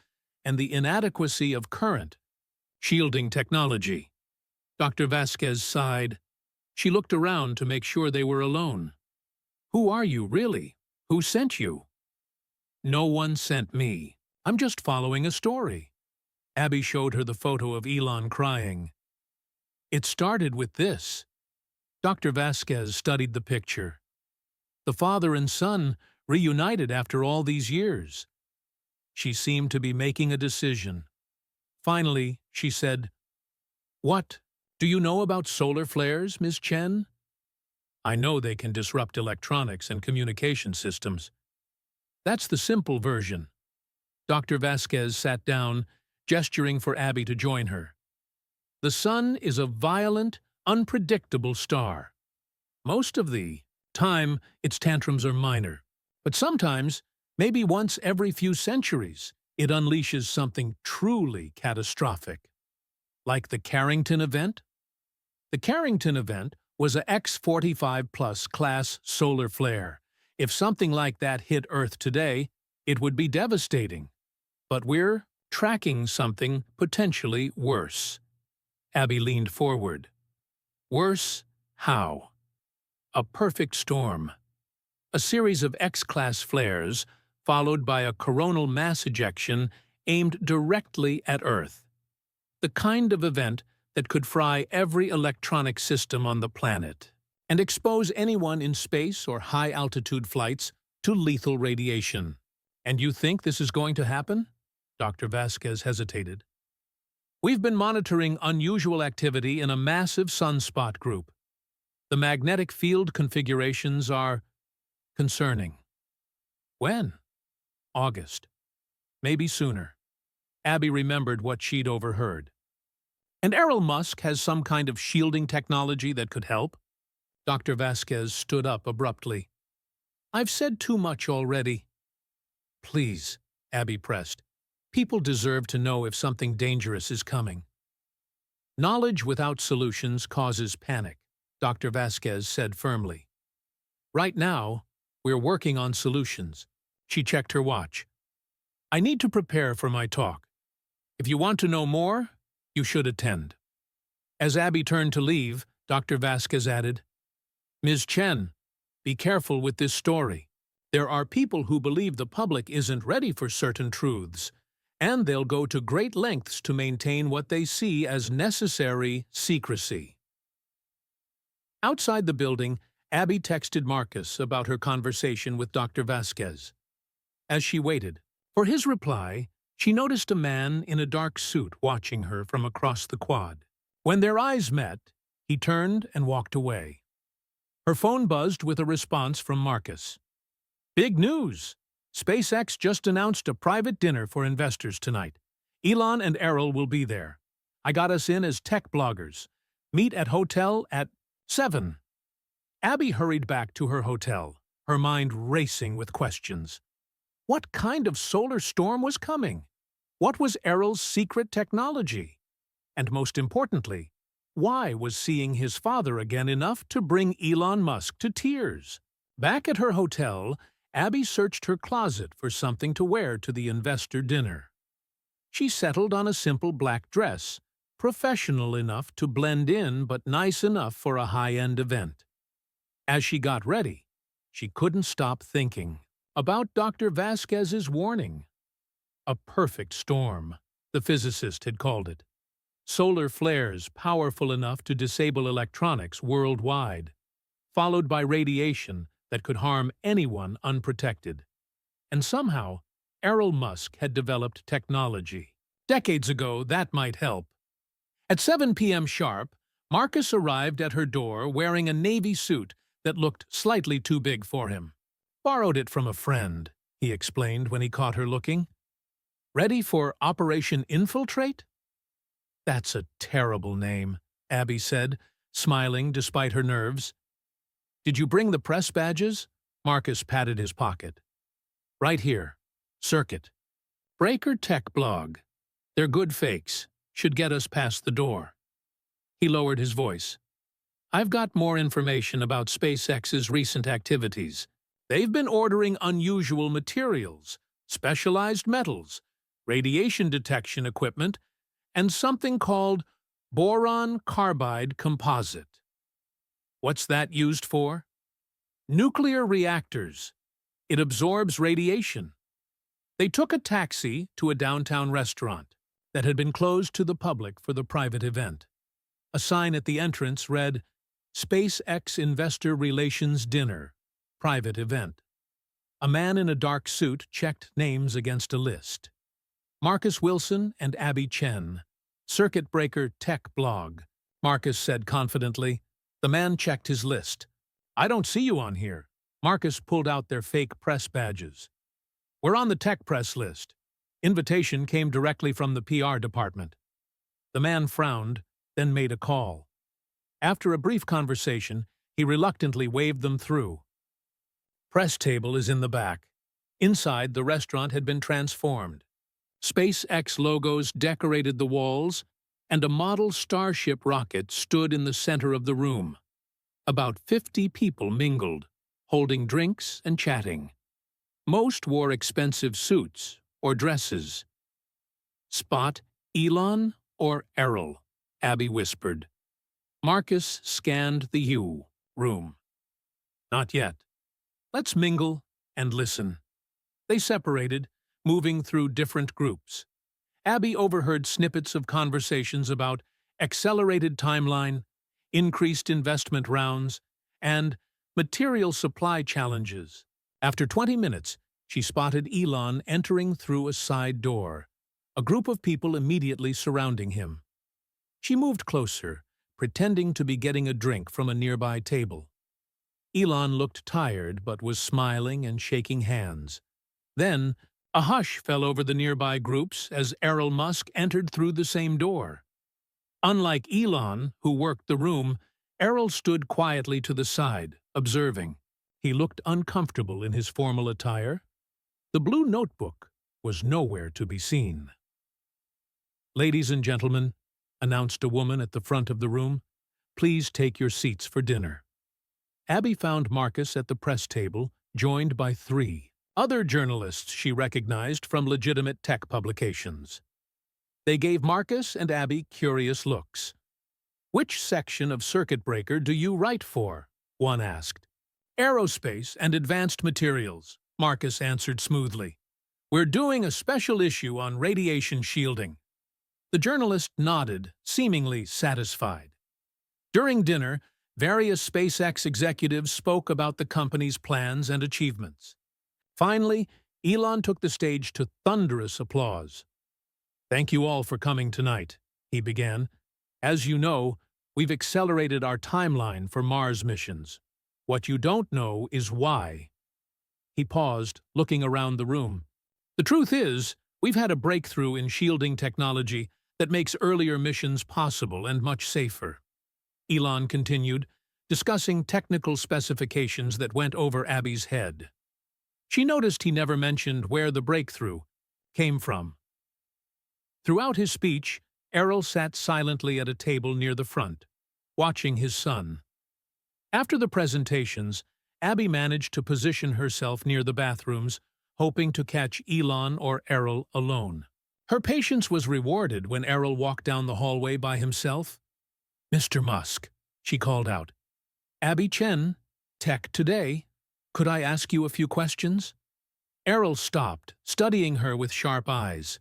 and the inadequacy of current shielding technology. Dr. Vasquez sighed. She looked around to make sure they were alone. Who are you, really? Who sent you? No one sent me. I'm just following a story. Abby showed her the photo of Elon crying. It started with this. Dr. Vasquez studied the picture. The father and son reunited after all these years. She seemed to be making a decision. Finally, she said, What? Do you know about solar flares, Ms. Chen? I know they can disrupt electronics and communication systems. That's the simple version. Dr. Vasquez sat down, gesturing for Abby to join her. The sun is a violent, unpredictable star. Most of the time, its tantrums are minor. But sometimes, maybe once every few centuries, it unleashes something truly catastrophic. Like the Carrington event? The Carrington event was a X45+ class solar flare. If something like that hit Earth today, it would be devastating. But we're tracking something potentially worse. Abby leaned forward. Worse? How? A perfect storm. A series of X-class flares, followed by a coronal mass ejection aimed directly at Earth. The kind of event that could fry every electronic system on the planet and expose anyone in space or high-altitude flights to lethal radiation. And you think this is going to happen? Dr. Vasquez hesitated. We've been monitoring unusual activity in a massive sunspot group. The magnetic field configurations are concerning. When? August. Maybe sooner. Abby remembered what she'd overheard. And Elon Musk has some kind of shielding technology that could help? Dr. Vasquez stood up abruptly. I've said too much already. Please, Abby pressed. People deserve to know if something dangerous is coming. Knowledge without solutions causes panic, Dr. Vasquez said firmly. Right now, we're working on solutions. She checked her watch. I need to prepare for my talk. If you want to know more, you should attend. As Abby turned to leave, Dr. Vasquez added, Ms. Chen, be careful with this story. There are people who believe the public isn't ready for certain truths, and they'll go to great lengths to maintain what they see as necessary secrecy. Outside the building, Abby texted Marcus about her conversation with Dr. Vasquez. As she waited for his reply, she noticed a man in a dark suit watching her from across the quad. When their eyes met, he turned and walked away. Her phone buzzed with a response from Marcus. Big news! SpaceX just announced a private dinner for investors tonight. Elon and Errol will be there. I got us in as tech bloggers. Meet at hotel at 7. Abby hurried back to her hotel, her mind racing with questions. What kind of solar storm was coming? What was Errol's secret technology? And most importantly, why was seeing his father again enough to bring Elon Musk to tears? Back at her hotel, Abby searched her closet for something to wear to the investor dinner. She settled on a simple black dress, professional enough to blend in but nice enough for a high-end event. As she got ready, she couldn't stop thinking about Dr. Vasquez's warning. A perfect storm, the physicist had called it. Solar flares powerful enough to disable electronics worldwide, followed by radiation that could harm anyone unprotected. And somehow, Elon Musk had developed technology. Decades ago, that might help. At 7 p.m. sharp, Marcus arrived at her door wearing a navy suit that looked slightly too big for him. Borrowed it from a friend, he explained when he caught her looking. Ready for Operation Infiltrate? That's a terrible name, Abby said, smiling despite her nerves. Did you bring the press badges? Marcus patted his pocket. Right here. Circuit. Breaker Tech Blog. They're good fakes. Should get us past the door. He lowered his voice. I've got more information about SpaceX's recent activities. They've been ordering unusual materials, specialized metals, radiation detection equipment, and something called boron carbide composite. What's that used for? Nuclear reactors. It absorbs radiation. They took a taxi to a downtown restaurant that had been closed to the public for the private event. A sign at the entrance read, SpaceX Investor Relations Dinner, Private Event. A man in a dark suit checked names against a list. Marcus Wilson and Abby Chen, Circuit Breaker Tech Blog. Marcus said confidently. The man checked his list. I don't see you on here. Marcus pulled out their fake press badges. We're on the tech press list. Invitation came directly from the PR department. The man frowned, then made a call. After a brief conversation, he reluctantly waved them through. Press table is in the back. Inside, the restaurant had been transformed. SpaceX logos decorated the walls, and a model Starship rocket stood in the center of the room. About 50 people mingled, holding drinks and chatting. Most wore expensive suits or dresses. Spot Elon or Errol, Abby whispered. Marcus scanned the room. Not yet. Let's mingle and listen. They separated, moving through different groups. Abby overheard snippets of conversations about accelerated timeline, increased investment rounds, and material supply challenges. After 20 minutes, she spotted Elon entering through a side door, a group of people immediately surrounding him. She moved closer, pretending to be getting a drink from a nearby table. Elon looked tired but was smiling and shaking hands. Then, a hush fell over the nearby groups as Elon Musk entered through the same door. Unlike Elon, who worked the room, Errol stood quietly to the side, observing. He looked uncomfortable in his formal attire. The blue notebook was nowhere to be seen. "Ladies and gentlemen," announced a woman at the front of the room, "please take your seats for dinner." Abby found Marcus at the press table, joined by 3 other journalists she recognized from legitimate tech publications. They gave Marcus and Abby curious looks. "Which section of circuit breaker do you write for?" one asked. "Aerospace and advanced materials," Marcus answered smoothly. "We're doing a special issue on radiation shielding." The journalist nodded, seemingly satisfied. During dinner, various SpaceX executives spoke about the company's plans and achievements. Finally, Elon took the stage to thunderous applause. "Thank you all for coming tonight," he began. "As you know, we've accelerated our timeline for Mars missions. What you don't know is why." He paused, looking around the room. "The truth is, we've had a breakthrough in shielding technology that makes earlier missions possible and much safer." Elon continued, discussing technical specifications that went over Abby's head. She noticed he never mentioned where the breakthrough came from. Throughout his speech, Errol sat silently at a table near the front, watching his son. After the presentations, Abby managed to position herself near the bathrooms, hoping to catch Elon or Errol alone. Her patience was rewarded when Errol walked down the hallway by himself. "Mr. Musk," she called out. "Abby Chen, Tech Today. Could I ask you a few questions?" Errol stopped, studying her with sharp eyes.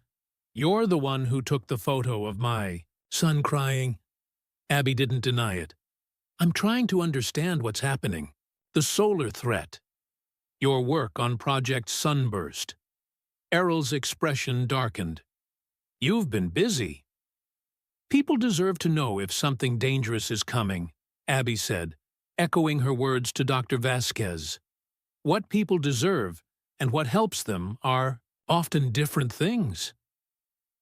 "You're the one who took the photo of my son crying." Abby didn't deny it. "I'm trying to understand what's happening. The solar threat. Your work on Project Sunburst." Errol's expression darkened. "You've been busy." "People deserve to know if something dangerous is coming," Abby said, echoing her words to Dr. Vasquez. "What people deserve and what helps them are often different things."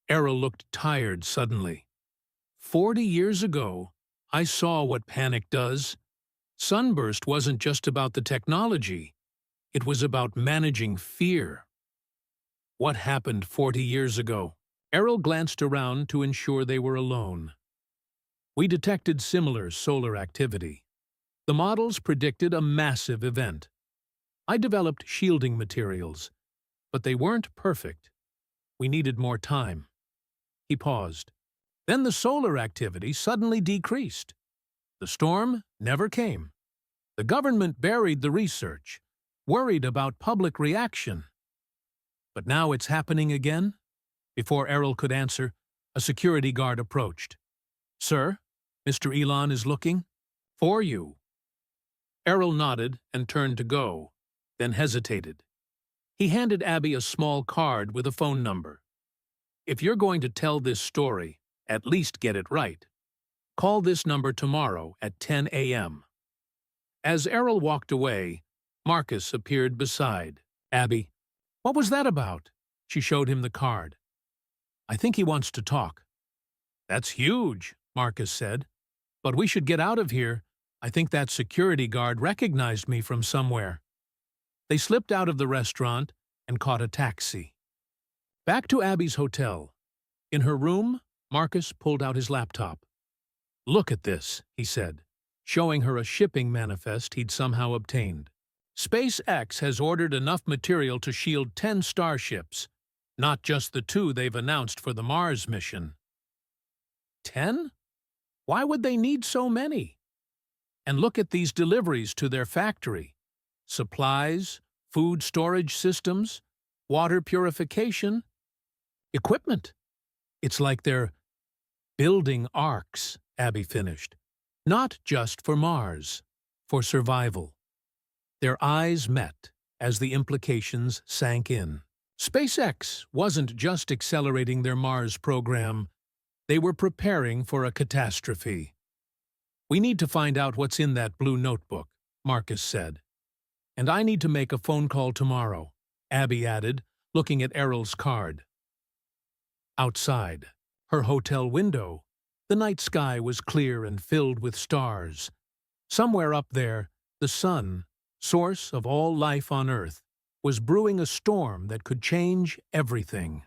Errol looked tired suddenly. 40 years ago, I saw what panic does. Sunburst wasn't just about the technology. It was about managing fear." "What happened 40 years ago?" Errol glanced around to ensure they were alone. "We detected similar solar activity. The models predicted a massive event. I developed shielding materials, but they weren't perfect. We needed more time." He paused. "Then the solar activity suddenly decreased. The storm never came. The government buried the research, worried about public reaction. But now it's happening again?" Before Errol could answer, a security guard approached. "Sir, Mr. Elon is looking for you." Errol nodded and turned to go, then hesitated. He handed Abby a small card with a phone number. "If you're going to tell this story, at least get it right. Call this number tomorrow at 10 a.m. As Errol walked away, Marcus appeared beside Abby. "What was that about?" She showed him the card. "I think he wants to talk." "That's huge," Marcus said. "But we should get out of here. I think that security guard recognized me from somewhere." They slipped out of the restaurant and caught a taxi. Back to Abby's hotel. In her room, Marcus pulled out his laptop. "Look at this," he said, showing her a shipping manifest he'd somehow obtained. "SpaceX has ordered enough material to shield 10 starships, not just the 2 they've announced for the Mars mission." 10? Why would they need so many? And look at these deliveries to their factory. Supplies, food storage systems, water purification, equipment. It's like they're building arks, Abby finished. Not just for Mars, for survival. Their eyes met as the implications sank in. SpaceX wasn't just accelerating their Mars program, they were preparing for a catastrophe. We need to find out what's in that blue notebook, Marcus said. And I need to make a phone call tomorrow, Abby added, looking at Errol's card. Outside, her hotel window, the night sky was clear and filled with stars. Somewhere up there, the sun, source of all life on Earth, was brewing a storm that could change everything.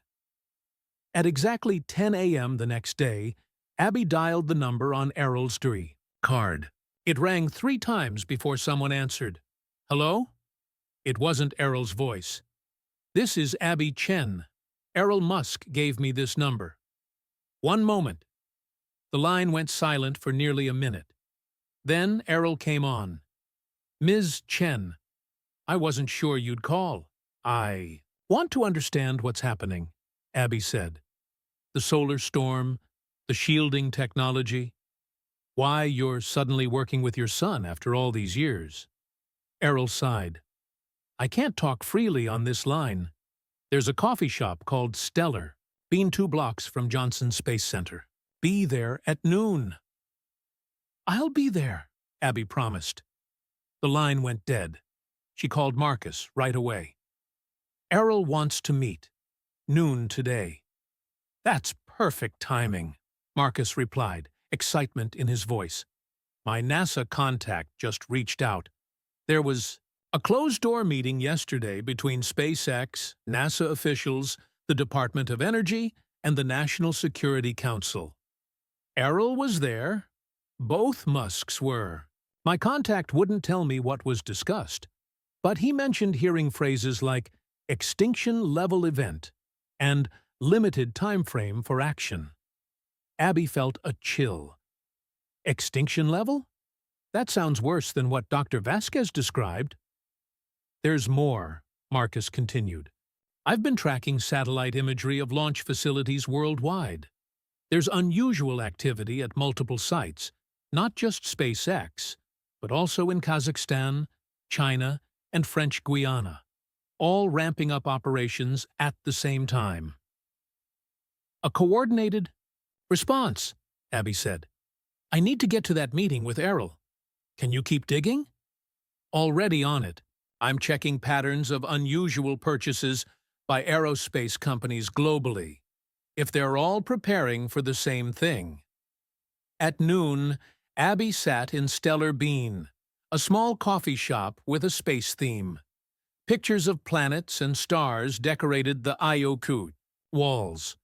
At exactly 10 a.m. the next day, Abby dialed the number on Errol's card. It rang 3 times before someone answered. Hello? It wasn't Errol's voice. This is Abby Chen. Elon Musk gave me this number. One moment. The line went silent for nearly a minute. Then Errol came on. Ms. Chen, I wasn't sure you'd call. I want to understand what's happening, Abby said. The solar storm, the shielding technology. Why you're suddenly working with your son after all these years. Errol sighed. I can't talk freely on this line. There's a coffee shop called Stellar, been 2 blocks from Johnson Space Center. Be there at noon. I'll be there, Abby promised. The line went dead. She called Marcus right away. Errol wants to meet. Noon today. That's perfect timing, Marcus replied, excitement in his voice. My NASA contact just reached out. There was a closed-door meeting yesterday between SpaceX, NASA officials, the Department of Energy, and the National Security Council. Errol was there. Both Musks were. My contact wouldn't tell me what was discussed, but he mentioned hearing phrases like extinction-level event and limited time frame for action. Abby felt a chill. Extinction level? That sounds worse than what Dr. Vasquez described. There's more, Marcus continued. I've been tracking satellite imagery of launch facilities worldwide. There's unusual activity at multiple sites, not just SpaceX, but also in Kazakhstan, China, and French Guiana, all ramping up operations at the same time. A coordinated response, Abby said. I need to get to that meeting with Errol. Can you keep digging? Already on it. I'm checking patterns of unusual purchases by aerospace companies globally, if they're all preparing for the same thing. At noon, Abby sat in Stellar Bean, a small coffee shop with a space theme. Pictures of planets and stars decorated the Ioku walls.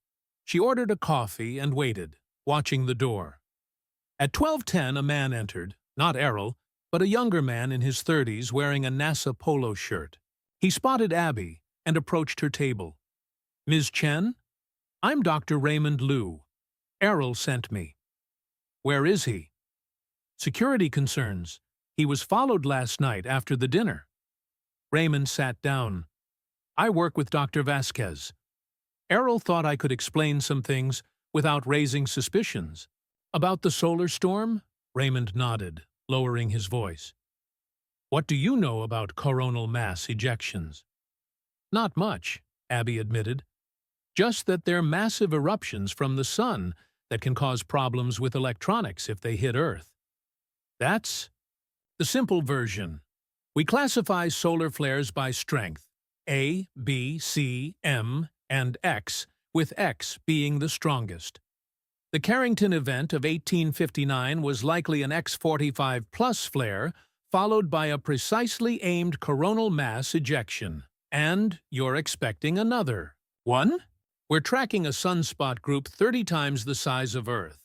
She ordered a coffee and waited, watching the door. At 12:10, a man entered, not Errol, but a younger man in his 30s wearing a NASA polo shirt. He spotted Abby and approached her table. Ms. Chen? I'm Dr. Raymond Liu. Errol sent me. Where is he? Security concerns. He was followed last night after the dinner. Raymond sat down. I work with Dr. Vasquez. Errol thought I could explain some things without raising suspicions. About the solar storm? Raymond nodded, lowering his voice. What do you know about coronal mass ejections? Not much, Abby admitted. Just that they're massive eruptions from the sun that can cause problems with electronics if they hit Earth. That's the simple version. We classify solar flares by strength, A, B, C, M, and X, with X being the strongest. The Carrington event of 1859 was likely an X45 plus flare, followed by a precisely aimed coronal mass ejection. And you're expecting another one? We're tracking a sunspot group 30 times the size of Earth.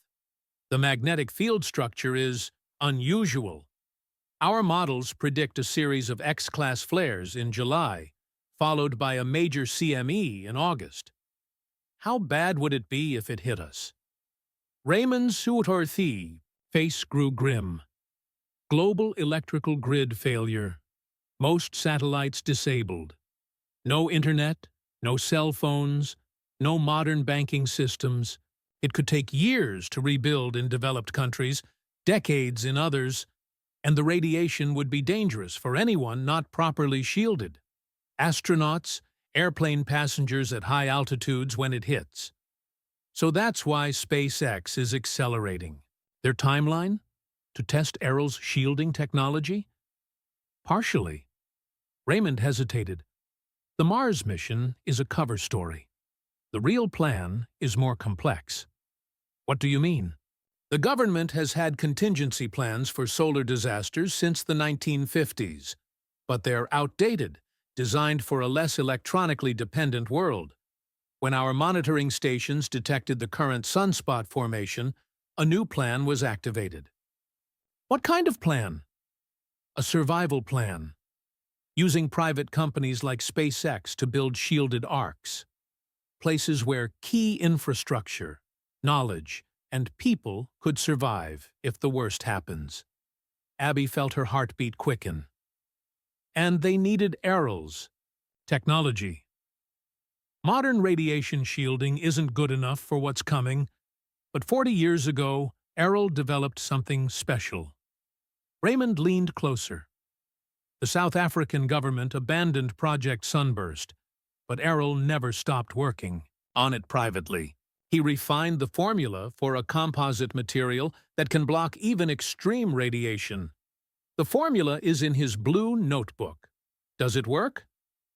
The magnetic field structure is unusual. Our models predict a series of X-class flares in July, followed by a major CME in August. How bad would it be if it hit us? Raymond Sutorthi face grew grim. Global electrical grid failure. Most satellites disabled. No internet, no cell phones, no modern banking systems. It could take years to rebuild in developed countries, decades in others, and the radiation would be dangerous for anyone not properly shielded. Astronauts, airplane passengers at high altitudes when it hits. So that's why SpaceX is accelerating. Their timeline? To test Errol's shielding technology? Partially. Raymond hesitated. The Mars mission is a cover story. The real plan is more complex. What do you mean? The government has had contingency plans for solar disasters since the 1950s, but they're outdated, designed for a less electronically dependent world. When our monitoring stations detected the current sunspot formation, a new plan was activated. What kind of plan? A survival plan, using private companies like SpaceX to build shielded arcs, places where key infrastructure, knowledge, and people could survive if the worst happens. Abby felt her heartbeat quicken. And they needed Errol's technology. Modern radiation shielding isn't good enough for what's coming, but 40 years ago, Errol developed something special. Raymond leaned closer. The South African government abandoned Project Sunburst, but Errol never stopped working on it privately. He refined the formula for a composite material that can block even extreme radiation. The formula is in his blue notebook. Does it work?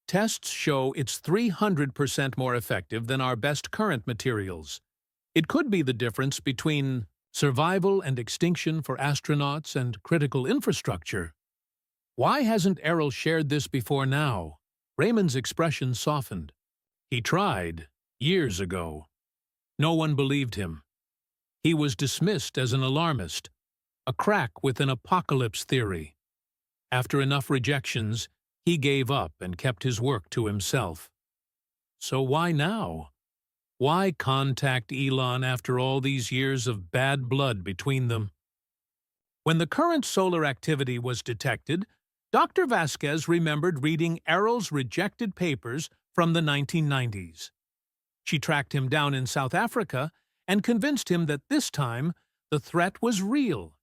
Tests show it's 300% more effective than our best current materials. It could be the difference between survival and extinction for astronauts and critical infrastructure. Why hasn't Errol shared this before now? Raymond's expression softened. He tried, years ago. No one believed him. He was dismissed as an alarmist, a crack with an apocalypse theory. After enough rejections, he gave up and kept his work to himself. So why now? Why contact Elon after all these years of bad blood between them? When the current solar activity was detected, Dr. Vasquez remembered reading Errol's rejected papers from the 1990s. She tracked him down in South Africa and convinced him that this time the threat was real.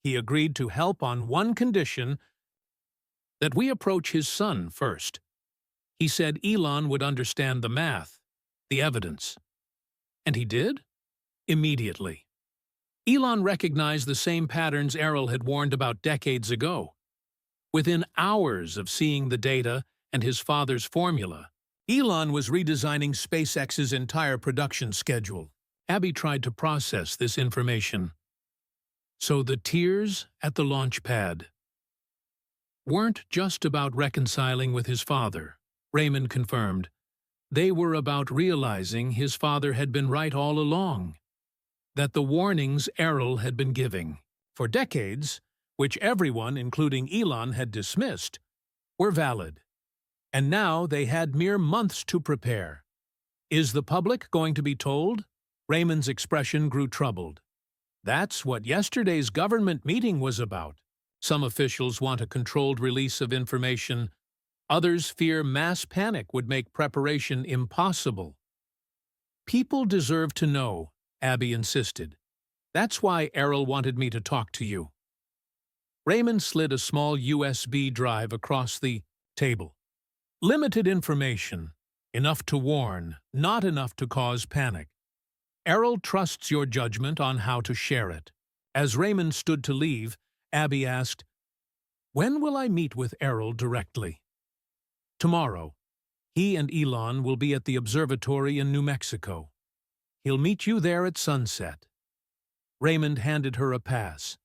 He agreed to help on one condition: that we approach his son first. He said Elon would understand the math, the evidence. And he did? Immediately. Elon recognized the same patterns Errol had warned about decades ago. Within hours of seeing the data and his father's formula, Elon was redesigning SpaceX's entire production schedule. Abby tried to process this information. So the tears at the launch pad weren't just about reconciling with his father, Raymond confirmed. They were about realizing his father had been right all along, that the warnings Errol had been giving for decades, which everyone, including Elon, had dismissed, were valid. And now they had mere months to prepare. Is the public going to be told? Raymond's expression grew troubled. That's what yesterday's government meeting was about. Some officials want a controlled release of information. Others fear mass panic would make preparation impossible. People deserve to know, Abby insisted. That's why Errol wanted me to talk to you. Raymond slid a small USB drive across the table. Limited information, enough to warn, not enough to cause panic. Errol trusts your judgment on how to share it. As Raymond stood to leave, Abby asked, "When will I meet with Errol directly?" "Tomorrow. He and Elon will be at the observatory in New Mexico. He'll meet you there at sunset." Raymond handed her a pass.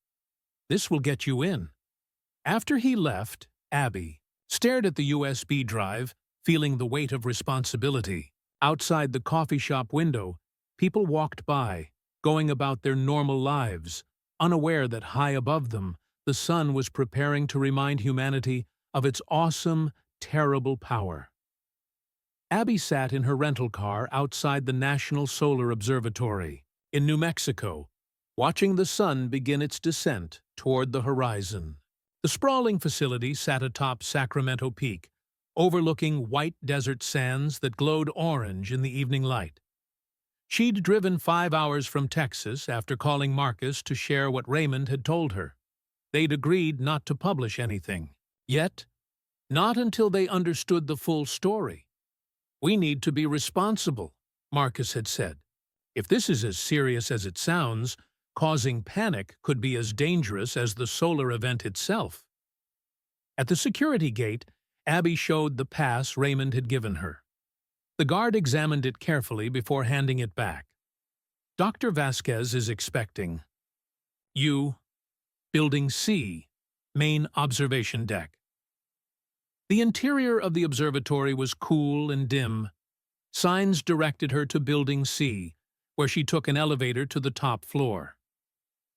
"This will get you in." After he left, Abby stared at the USB drive, feeling the weight of responsibility. Outside the coffee shop window, people walked by, going about their normal lives, unaware that high above them, the sun was preparing to remind humanity of its awesome, terrible power. Abby sat in her rental car outside the National Solar Observatory in New Mexico, watching the sun begin its descent toward the horizon. The sprawling facility sat atop Sacramento Peak, overlooking white desert sands that glowed orange in the evening light. She'd driven 5 hours from Texas after calling Marcus to share what Raymond had told her. They'd agreed not to publish anything. Yet, not until they understood the full story. "We need to be responsible," Marcus had said. "If this is as serious as it sounds, causing panic could be as dangerous as the solar event itself. At the security gate, Abby showed the pass Raymond had given her. The guard examined it carefully before handing it back. Dr. Vasquez is expecting. You, Building C, main observation deck. The interior of the observatory was cool and dim. Signs directed her to Building C, where she took an elevator to the top floor.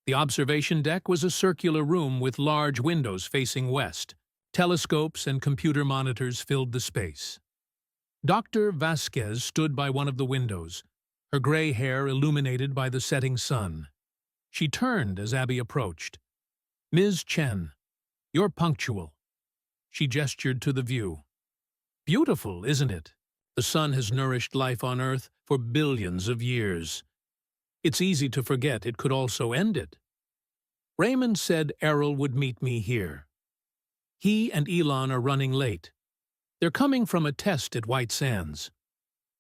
The observation deck was a circular room with large windows facing west. Telescopes and computer monitors filled the space. Dr. Vasquez stood by one of the windows, her gray hair illuminated by the setting sun. She turned as Abby approached. "Ms. Chen, you're punctual." She gestured to the view. "Beautiful, isn't it? The sun has nourished life on Earth for billions of years. It's easy to forget it could also end it." Raymond said Errol would meet me here. He and Elon are running late. They're coming from a test at White Sands.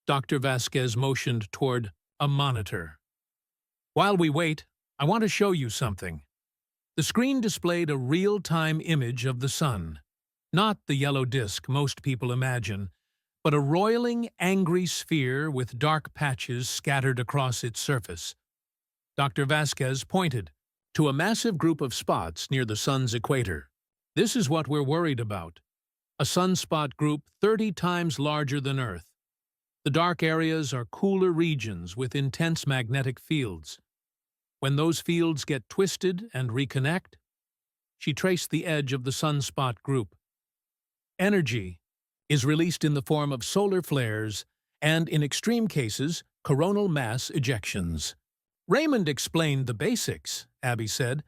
Dr. Vasquez motioned toward a monitor. "While we wait, I want to show you something." The screen displayed a real-time image of the sun. Not the yellow disk most people imagine, but a roiling, angry sphere with dark patches scattered across its surface. Dr. Vasquez pointed to a massive group of spots near the sun's equator. "This is what we're worried about. A sunspot group 30 times larger than Earth. The dark areas are cooler regions with intense magnetic fields. When those fields get twisted and reconnect," she traced the edge of the sunspot group, "energy is released in the form of solar flares and, in extreme cases, coronal mass ejections." "Raymond explained the basics," Abby said,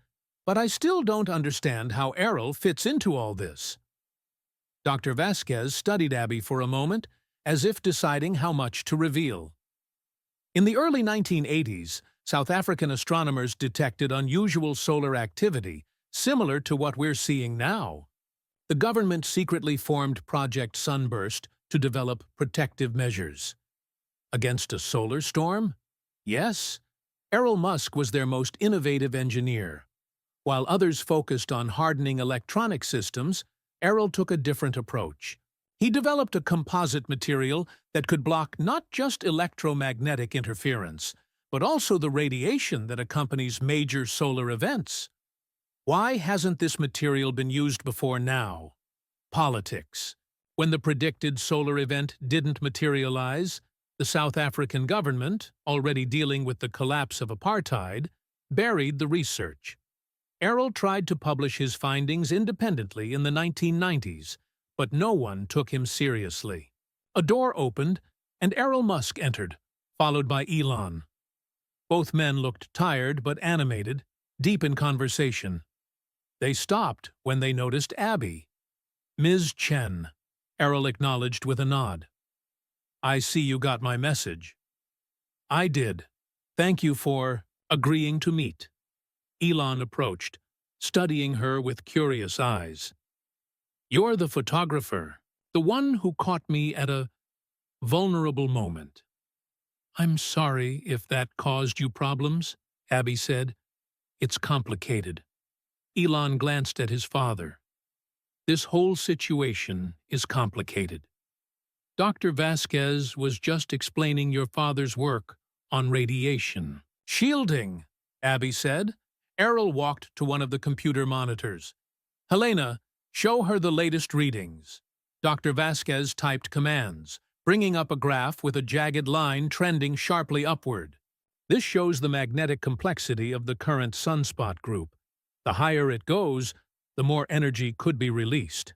"but I still don't understand how Errol fits into all this." Dr. Vasquez studied Abby for a moment, as if deciding how much to reveal. In the early 1980s, South African astronomers detected unusual solar activity, similar to what we're seeing now. The government secretly formed Project Sunburst to develop protective measures. Against a solar storm? Yes. Elon Musk was their most innovative engineer. While others focused on hardening electronic systems, Errol took a different approach. He developed a composite material that could block not just electromagnetic interference, but also the radiation that accompanies major solar events. Why hasn't this material been used before now? Politics. When the predicted solar event didn't materialize, the South African government, already dealing with the collapse of apartheid, buried the research. Errol tried to publish his findings independently in the 1990s, but no one took him seriously. A door opened, and Elon Musk entered, followed by Elon. Both men looked tired but animated, deep in conversation. They stopped when they noticed Abby. "Ms. Chen," Errol acknowledged with a nod. "I see you got my message." "I did. Thank you for agreeing to meet." Elon approached, studying her with curious eyes. "You're the photographer, the one who caught me at a vulnerable moment." "I'm sorry if that caused you problems," Abby said. "It's complicated." Elon glanced at his father. "This whole situation is complicated. Dr. Vasquez was just explaining your father's work on radiation." "Shielding," Abby said. Errol walked to one of the computer monitors. "Helena, show her the latest readings." Dr. Vasquez typed commands, bringing up a graph with a jagged line trending sharply upward. This shows the magnetic complexity of the current sunspot group. The higher it goes, the more energy could be released.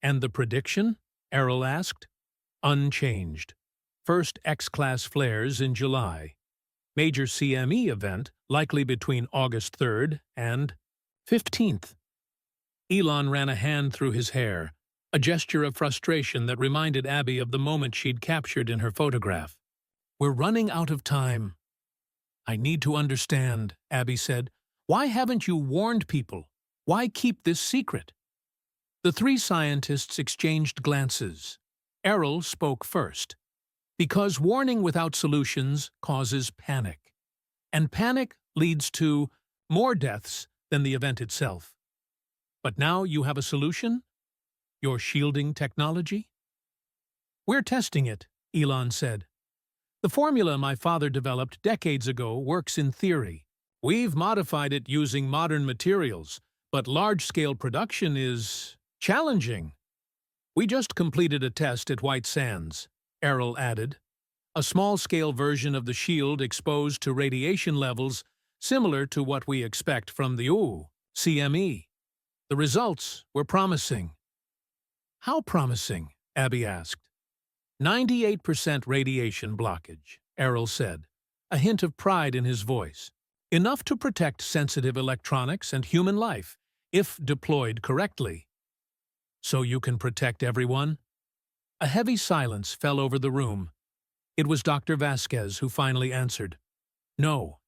"And the prediction?" Errol asked. "Unchanged. First X-class flares in July. Major CME event likely between August 3rd and 15th. Elon ran a hand through his hair, a gesture of frustration that reminded Abby of the moment she'd captured in her photograph. "We're running out of time." "I need to understand," Abby said. "Why haven't you warned people? Why keep this secret?" The three scientists exchanged glances. Errol spoke first. "Because warning without solutions causes panic. And panic leads to more deaths than the event itself. But now you have a solution? Your shielding technology? We're testing it, Elon said. The formula my father developed decades ago works in theory. We've modified it using modern materials, but large-scale production is challenging. We just completed a test at White Sands, Errol added. A small-scale version of the shield exposed to radiation levels similar to what we expect from the CME. The results were promising. How promising? Abby asked. 98% radiation blockage, Errol said, a hint of pride in his voice. Enough to protect sensitive electronics and human life, if deployed correctly. So you can protect everyone? A heavy silence fell over the room. It was Dr. Vasquez who finally answered. No,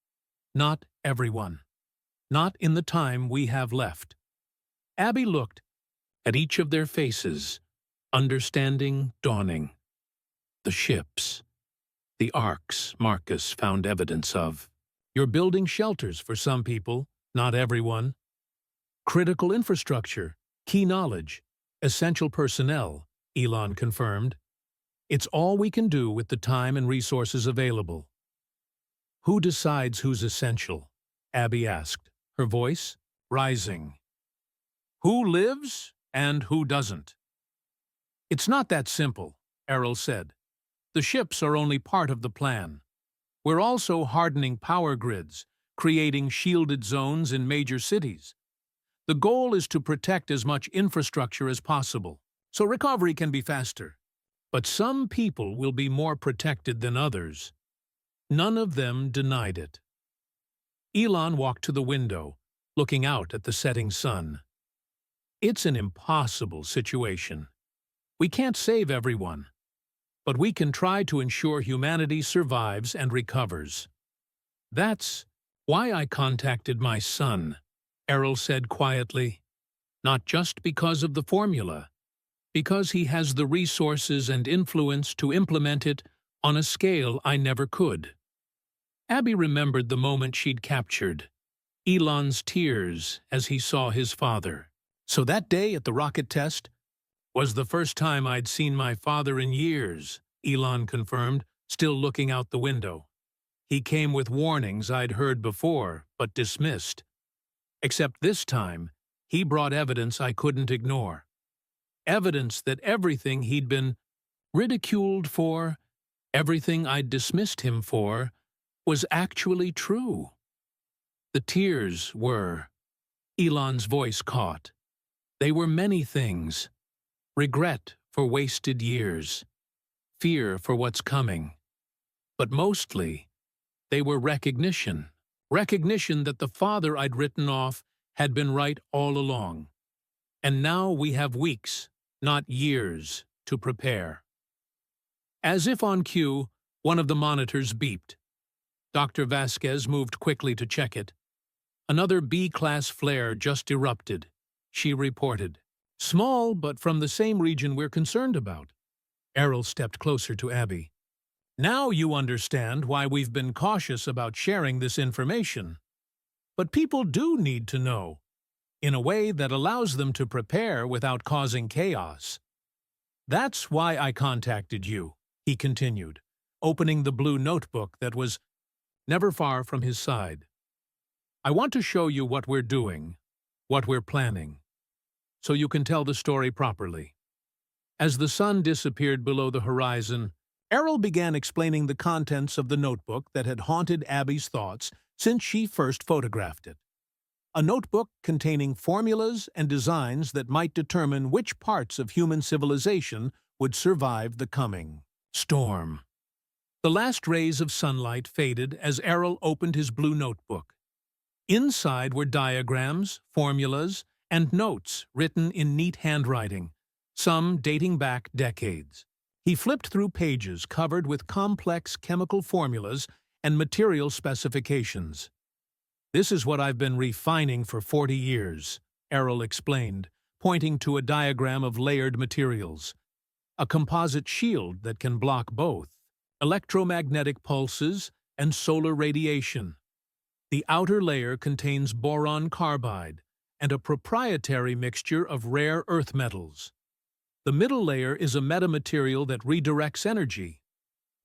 not everyone. Not in the time we have left. Abby looked at each of their faces, understanding dawning. The ships, the arcs Marcus found evidence of. You're building shelters for some people, not everyone. Critical infrastructure, key knowledge, essential personnel, Elon confirmed. It's all we can do with the time and resources available. Who decides who's essential? Abby asked, her voice rising. Who lives and who doesn't? It's not that simple, Errol said. The ships are only part of the plan. We're also hardening power grids, creating shielded zones in major cities. The goal is to protect as much infrastructure as possible, so recovery can be faster. But some people will be more protected than others. None of them denied it. Elon walked to the window, looking out at the setting sun. It's an impossible situation. We can't save everyone, but we can try to ensure humanity survives and recovers. That's why I contacted my son, Errol said quietly. Not just because of the formula, because he has the resources and influence to implement it on a scale I never could. Abby remembered the moment she'd captured, Elon's tears as he saw his father. So that day at the rocket test was the first time I'd seen my father in years, Elon confirmed, still looking out the window. He came with warnings I'd heard before, but dismissed. Except this time, he brought evidence I couldn't ignore. Evidence that everything he'd been ridiculed for, everything I'd dismissed him for, was actually true. The tears were, Elon's voice caught. They were many things. Regret for wasted years, fear for what's coming. But mostly, they were recognition that the father I'd written off had been right all along. And now we have weeks, not years, to prepare. As if on cue, one of the monitors beeped. Dr. Vasquez moved quickly to check it. Another B-class flare just erupted, she reported. Small, but from the same region we're concerned about. Errol stepped closer to Abby. Now you understand why we've been cautious about sharing this information. But people do need to know, in a way that allows them to prepare without causing chaos. That's why I contacted you, he continued, opening the blue notebook that was never far from his side. I want to show you what we're doing, what we're planning, so you can tell the story properly. As the sun disappeared below the horizon, Errol began explaining the contents of the notebook that had haunted Abby's thoughts since she first photographed it. A notebook containing formulas and designs that might determine which parts of human civilization would survive the coming storm. The last rays of sunlight faded as Errol opened his blue notebook. Inside were diagrams, formulas, and notes written in neat handwriting, some dating back decades. He flipped through pages covered with complex chemical formulas and material specifications. This is what I've been refining for 40 years, Errol explained, pointing to a diagram of layered materials. A composite shield that can block both electromagnetic pulses and solar radiation. The outer layer contains boron carbide and a proprietary mixture of rare earth metals. The middle layer is a metamaterial that redirects energy.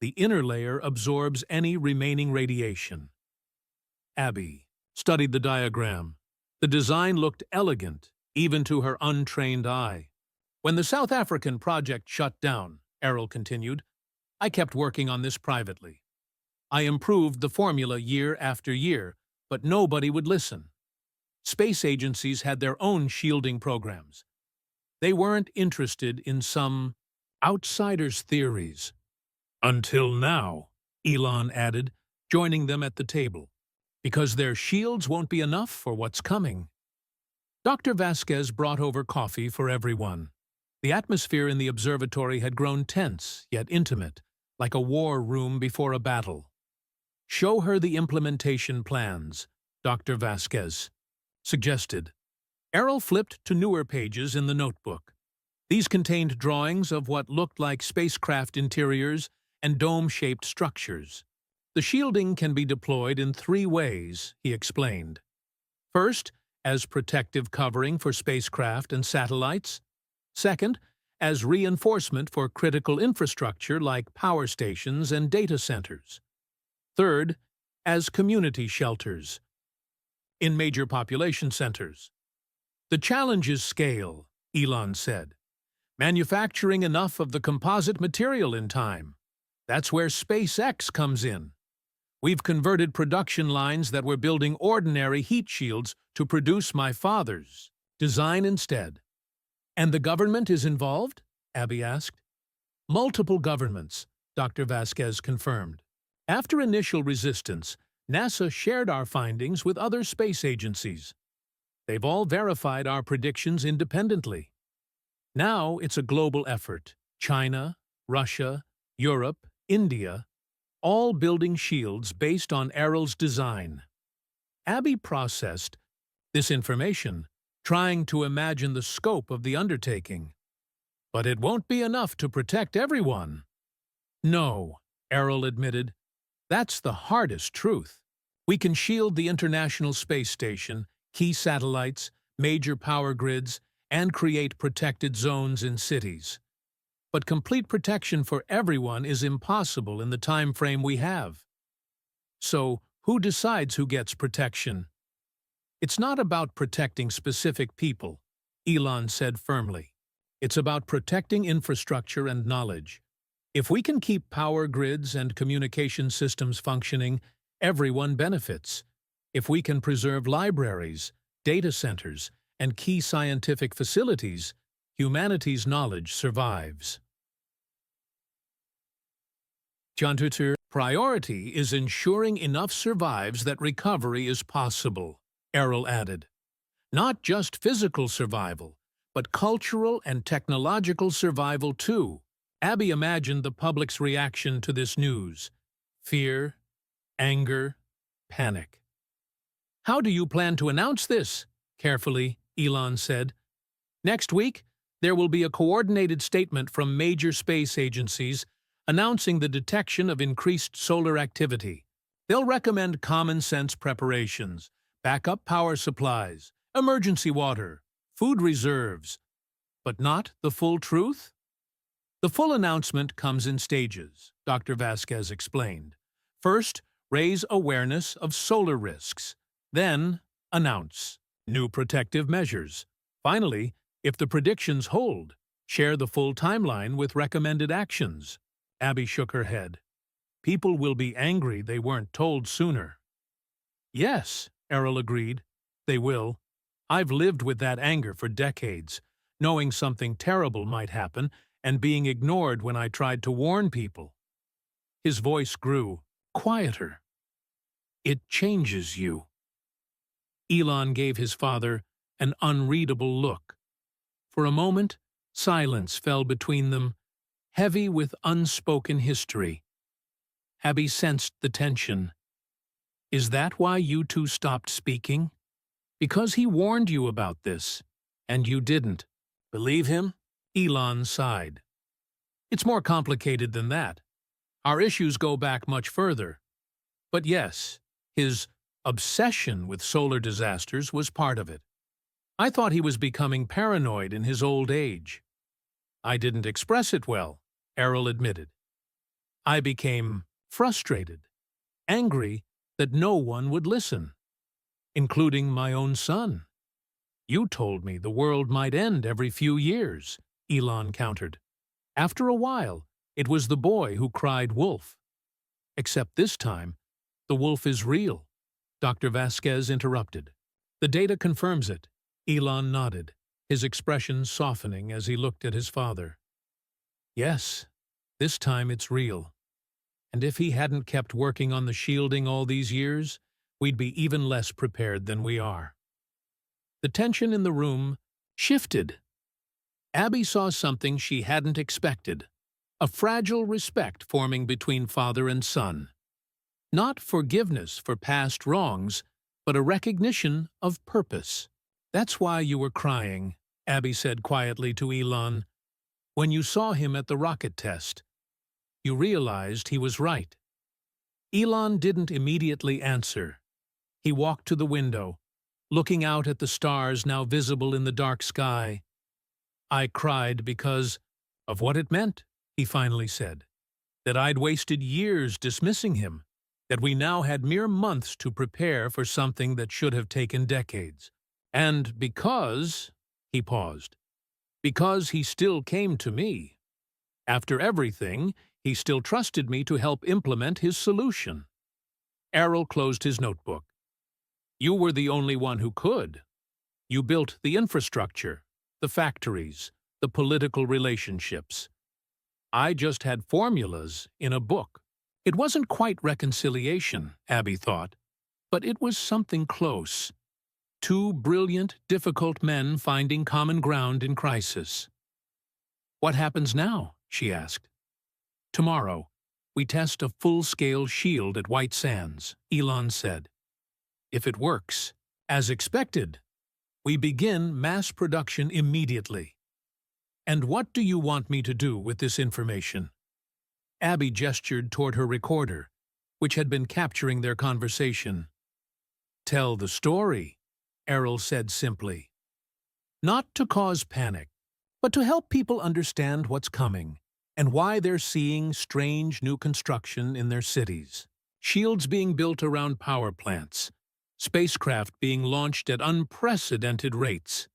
The inner layer absorbs any remaining radiation. Abby studied the diagram. The design looked elegant, even to her untrained eye. When the South African project shut down, Errol continued, I kept working on this privately. I improved the formula year after year, but nobody would listen. Space agencies had their own shielding programs. They weren't interested in some outsider's theories. Until now, Elon added, joining them at the table, because their shields won't be enough for what's coming. Dr. Vasquez brought over coffee for everyone. The atmosphere in the observatory had grown tense, yet intimate, like a war room before a battle. Show her the implementation plans, Dr. Vasquez suggested. Errol flipped to newer pages in the notebook. These contained drawings of what looked like spacecraft interiors and dome-shaped structures. The shielding can be deployed in 3 ways, he explained. First, as protective covering for spacecraft and satellites. Second, as reinforcement for critical infrastructure like power stations and data centers. Third, as community shelters in major population centers. The challenge is scale, Elon said. Manufacturing enough of the composite material in time. That's where SpaceX comes in. We've converted production lines that were building ordinary heat shields to produce my father's design instead. And the government is involved? Abby asked. Multiple governments, Dr. Vasquez confirmed. After initial resistance, NASA shared our findings with other space agencies. They've all verified our predictions independently. Now it's a global effort. China, Russia, Europe, India, all building shields based on Errol's design. Abby processed this information, trying to imagine the scope of the undertaking. But it won't be enough to protect everyone. No, Errol admitted. That's the hardest truth. We can shield the International Space Station, key satellites, major power grids, and create protected zones in cities. But complete protection for everyone is impossible in the time frame we have. So, who decides who gets protection? It's not about protecting specific people, Elon said firmly. It's about protecting infrastructure and knowledge. If we can keep power grids and communication systems functioning, everyone benefits. If we can preserve libraries, data centers, and key scientific facilities, humanity's knowledge survives. Priority is ensuring enough survives that recovery is possible, Errol added. Not just physical survival, but cultural and technological survival too. Abby imagined the public's reaction to this news. Fear, anger, panic. How do you plan to announce this? Carefully, Elon said. Next week, there will be a coordinated statement from major space agencies announcing the detection of increased solar activity. They'll recommend common-sense preparations, backup power supplies, emergency water, food reserves, but not the full truth? The full announcement comes in stages, Dr. Vasquez explained. First, raise awareness of solar risks. Then, announce new protective measures. Finally, if the predictions hold, share the full timeline with recommended actions. Abby shook her head. People will be angry they weren't told sooner. Yes, Errol agreed. They will. I've lived with that anger for decades, knowing something terrible might happen and being ignored when I tried to warn people. His voice grew quieter. It changes you. Elon gave his father an unreadable look. For a moment, silence fell between them, heavy with unspoken history. Abby sensed the tension. Is that why you two stopped speaking? Because he warned you about this, and you didn't. Believe him? Elon sighed. It's more complicated than that. Our issues go back much further. But yes, his obsession with solar disasters was part of it. I thought he was becoming paranoid in his old age. I didn't express it well, Errol admitted. I became frustrated, angry that no one would listen, including my own son. You told me the world might end every few years, Elon countered. After a while, it was the boy who cried wolf. Except this time, the wolf is real, Dr. Vasquez interrupted. The data confirms it. Elon nodded, his expression softening as he looked at his father. Yes, this time it's real. And if he hadn't kept working on the shielding all these years, we'd be even less prepared than we are. The tension in the room shifted. Abby saw something she hadn't expected, a fragile respect forming between father and son. Not forgiveness for past wrongs, but a recognition of purpose. That's why you were crying, Abby said quietly to Elon. When you saw him at the rocket test, you realized he was right. Elon didn't immediately answer. He walked to the window, looking out at the stars now visible in the dark sky. I cried because of what it meant, he finally said. That I'd wasted years dismissing him, that we now had mere months to prepare for something that should have taken decades. And because, he paused, because he still came to me. After everything, he still trusted me to help implement his solution. Errol closed his notebook. You were the only one who could. You built the infrastructure, the factories, the political relationships. I just had formulas in a book. It wasn't quite reconciliation, Abby thought, but it was something close. Two brilliant, difficult men finding common ground in crisis. What happens now? She asked. Tomorrow, we test a full-scale shield at White Sands, Elon said. If it works, as expected, we begin mass production immediately. And what do you want me to do with this information? Abby gestured toward her recorder, which had been capturing their conversation. Tell the story, Errol said simply. Not to cause panic, but to help people understand what's coming and why they're seeing strange new construction in their cities. Shields being built around power plants, spacecraft being launched at unprecedented rates.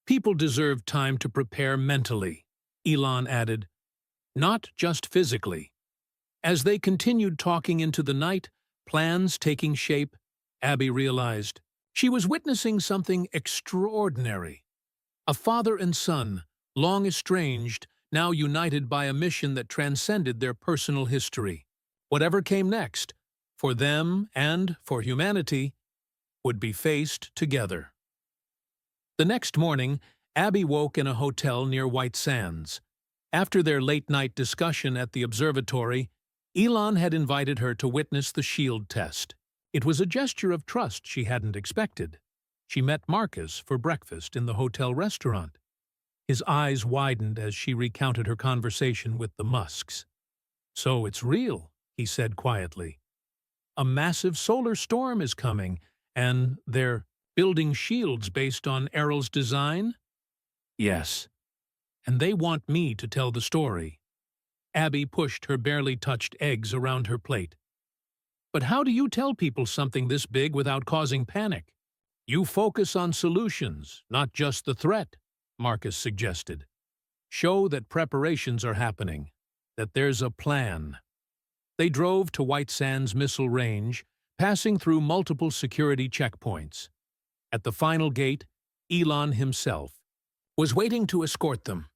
People deserve time to prepare mentally, Elon added, not just physically. As they continued talking into the night, plans taking shape, Abby realized she was witnessing something extraordinary. A father and son, long estranged, now united by a mission that transcended their personal history. Whatever came next, for them and for humanity, would be faced together. The next morning, Abby woke in a hotel near White Sands. After their late-night discussion at the observatory, Elon had invited her to witness the shield test. It was a gesture of trust she hadn't expected. She met Marcus for breakfast in the hotel restaurant. His eyes widened as she recounted her conversation with the Musks. So it's real, he said quietly. A massive solar storm is coming, and they're building shields based on Errol's design? Yes. And they want me to tell the story. Abby pushed her barely touched eggs around her plate. But how do you tell people something this big without causing panic? You focus on solutions, not just the threat, Marcus suggested. Show that preparations are happening, that there's a plan. They drove to White Sands Missile Range, passing through multiple security checkpoints. At the final gate, Elon himself was waiting to escort them.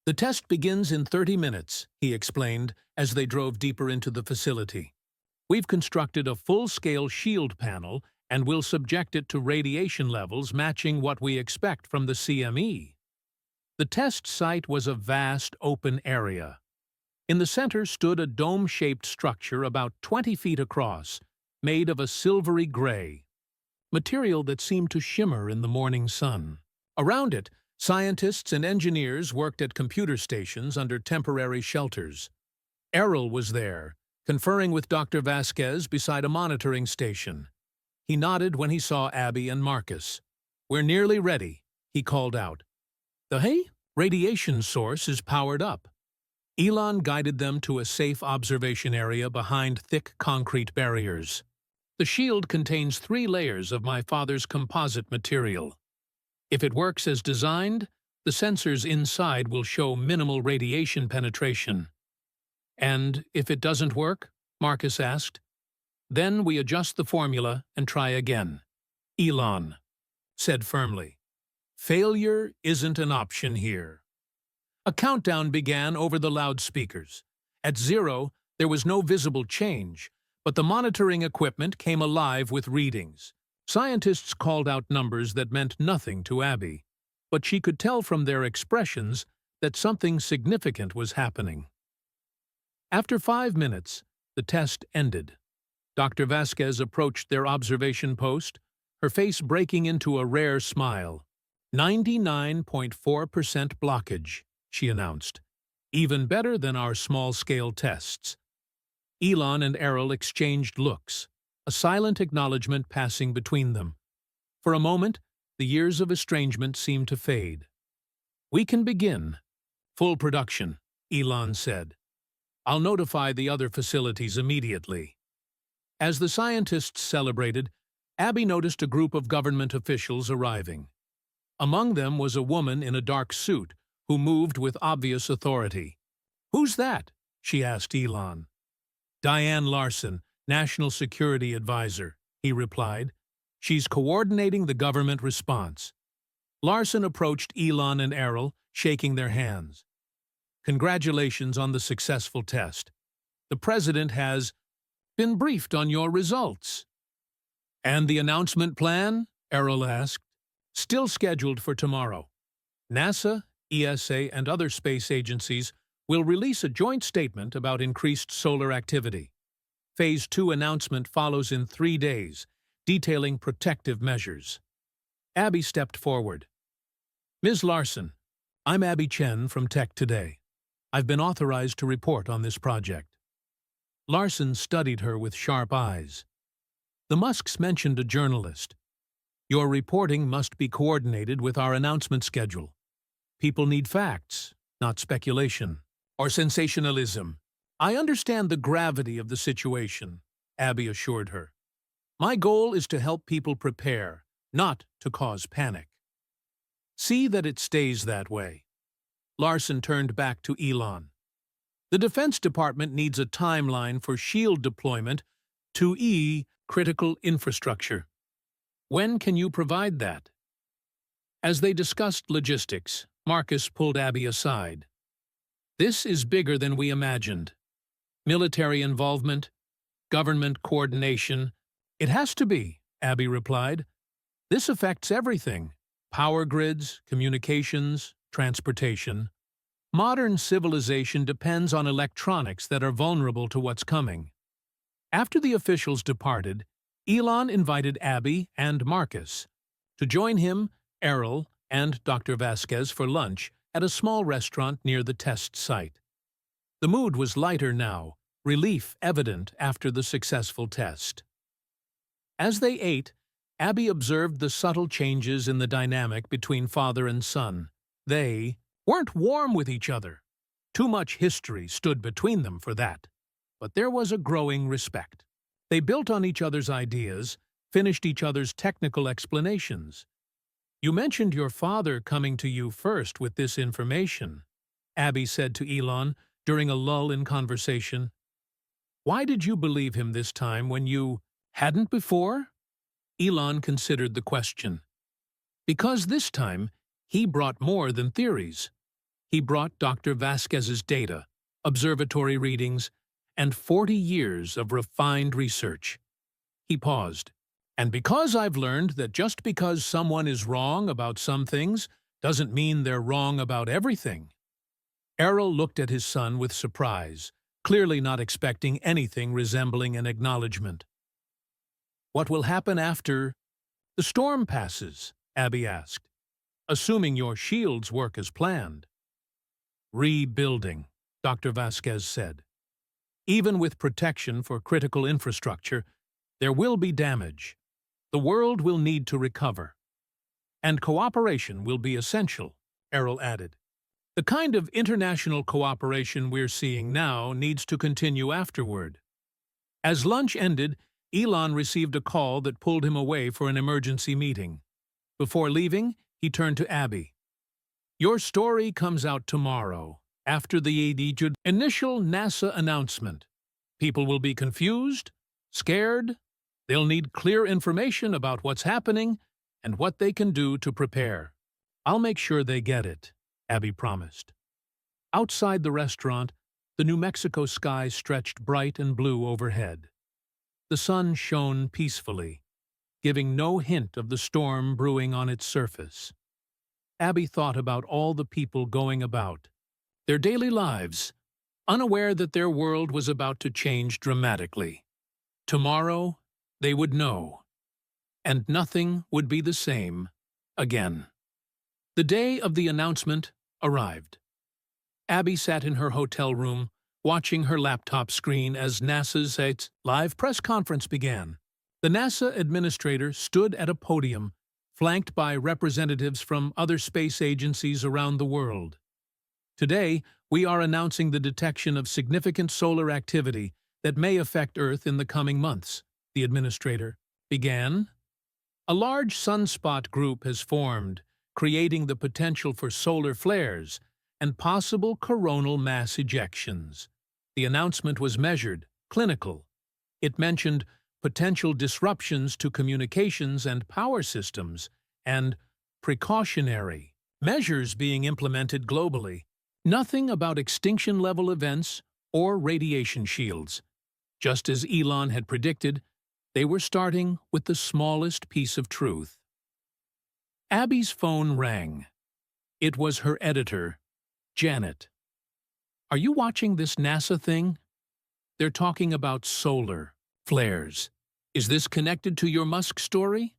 The test begins in 30 minutes, he explained as they drove deeper into the facility. We've constructed a full-scale shield panel and will subject it to radiation levels matching what we expect from the CME. The test site was a vast open area. In the center stood a dome-shaped structure about 20 feet across, made of a silvery gray, material that seemed to shimmer in the morning sun. Around it, scientists and engineers worked at computer stations under temporary shelters. Errol was there, conferring with Dr. Vasquez beside a monitoring station. He nodded when he saw Abby and Marcus. "We're nearly ready," he called out. "The radiation source is powered up." Elon guided them to a safe observation area behind thick concrete barriers. "The shield contains 3 layers of my father's composite material. If it works as designed, the sensors inside will show minimal radiation penetration." "And if it doesn't work?" Marcus asked. "Then we adjust the formula and try again," Elon said firmly. "Failure isn't an option here." A countdown began over the loudspeakers. At 0, there was no visible change, but the monitoring equipment came alive with readings. Scientists called out numbers that meant nothing to Abby, but she could tell from their expressions that something significant was happening. After 5 minutes, the test ended. Dr. Vasquez approached their observation post, her face breaking into a rare smile. 99.4% blockage, she announced. "Even better than our small-scale tests." Elon and Errol exchanged looks, a silent acknowledgement passing between them. For a moment, the years of estrangement seemed to fade. "We can begin. Full production," Elon said. "I'll notify the other facilities immediately." As the scientists celebrated, Abby noticed a group of government officials arriving. Among them was a woman in a dark suit who moved with obvious authority. "Who's that?" she asked Elon. "Diane Larson, National Security Advisor," he replied. "She's coordinating the government response." Larson approached Elon and Errol, shaking their hands. "Congratulations on the successful test. The president has been briefed on your results." "And the announcement plan?" Errol asked. "Still scheduled for tomorrow. NASA, ESA, and other space agencies will release a joint statement about increased solar activity. Phase 2 announcement follows in 3 days, detailing protective measures." Abby stepped forward. "Ms. Larson, I'm Abby Chen from Tech Today. I've been authorized to report on this project." Larson studied her with sharp eyes. "The Musks mentioned a journalist. Your reporting must be coordinated with our announcement schedule. People need facts, not speculation or sensationalism." "I understand the gravity of the situation," Abby assured her. "My goal is to help people prepare, not to cause panic." "See that it stays that way." Larson turned back to Elon. "The Defense Department needs a timeline for shield deployment to critical infrastructure. When can you provide that?" As they discussed logistics, Marcus pulled Abby aside. "This is bigger than we imagined. Military involvement, government coordination. It has to be," Abby replied. "This affects everything: power grids, communications, transportation. Modern civilization depends on electronics that are vulnerable to what's coming." After the officials departed, Elon invited Abby and Marcus to join him, Errol, and Dr. Vasquez for lunch at a small restaurant near the test site. The mood was lighter now, relief evident after the successful test. As they ate, Abby observed the subtle changes in the dynamic between father and son. They weren't warm with each other. Too much history stood between them for that. But there was a growing respect. They built on each other's ideas, finished each other's technical explanations. "You mentioned your father coming to you first with this information," Abby said to Elon during a lull in conversation. "Why did you believe him this time when you hadn't before?" Elon considered the question. "Because this time, he brought more than theories. He brought Dr. Vasquez's data, observatory readings, and 40 years of refined research." He paused. "And because I've learned that just because someone is wrong about some things doesn't mean they're wrong about everything." Errol looked at his son with surprise, clearly not expecting anything resembling an acknowledgement. "What will happen after the storm passes?" Abby asked. "Assuming your shields work as planned." "Rebuilding," Dr. Vasquez said. "Even with protection for critical infrastructure, there will be damage. The world will need to recover. And cooperation will be essential, Errol added. The kind of international cooperation we're seeing now needs to continue afterward. As lunch ended, Elon received a call that pulled him away for an emergency meeting. Before leaving, he turned to Abby. Your story comes out tomorrow, after the initial NASA announcement. People will be confused, scared. They'll need clear information about what's happening and what they can do to prepare. I'll make sure they get it, Abby promised. Outside the restaurant, the New Mexico sky stretched bright and blue overhead. The sun shone peacefully, giving no hint of the storm brewing on its surface. Abby thought about all the people going about, their daily lives, unaware that their world was about to change dramatically. Tomorrow, they would know, and nothing would be the same again. The day of the announcement arrived. Abby sat in her hotel room, watching her laptop screen as NASA's live press conference began. The NASA administrator stood at a podium, flanked by representatives from other space agencies around the world. Today, we are announcing the detection of significant solar activity that may affect Earth in the coming months, the administrator began. A large sunspot group has formed, creating the potential for solar flares and possible coronal mass ejections. The announcement was measured, clinical. It mentioned potential disruptions to communications and power systems, and precautionary measures being implemented globally. Nothing about extinction-level events or radiation shields. Just as Elon had predicted, they were starting with the smallest piece of truth. Abby's phone rang. It was her editor, Janet. Are you watching this NASA thing? They're talking about solar flares. Is this connected to your Musk story?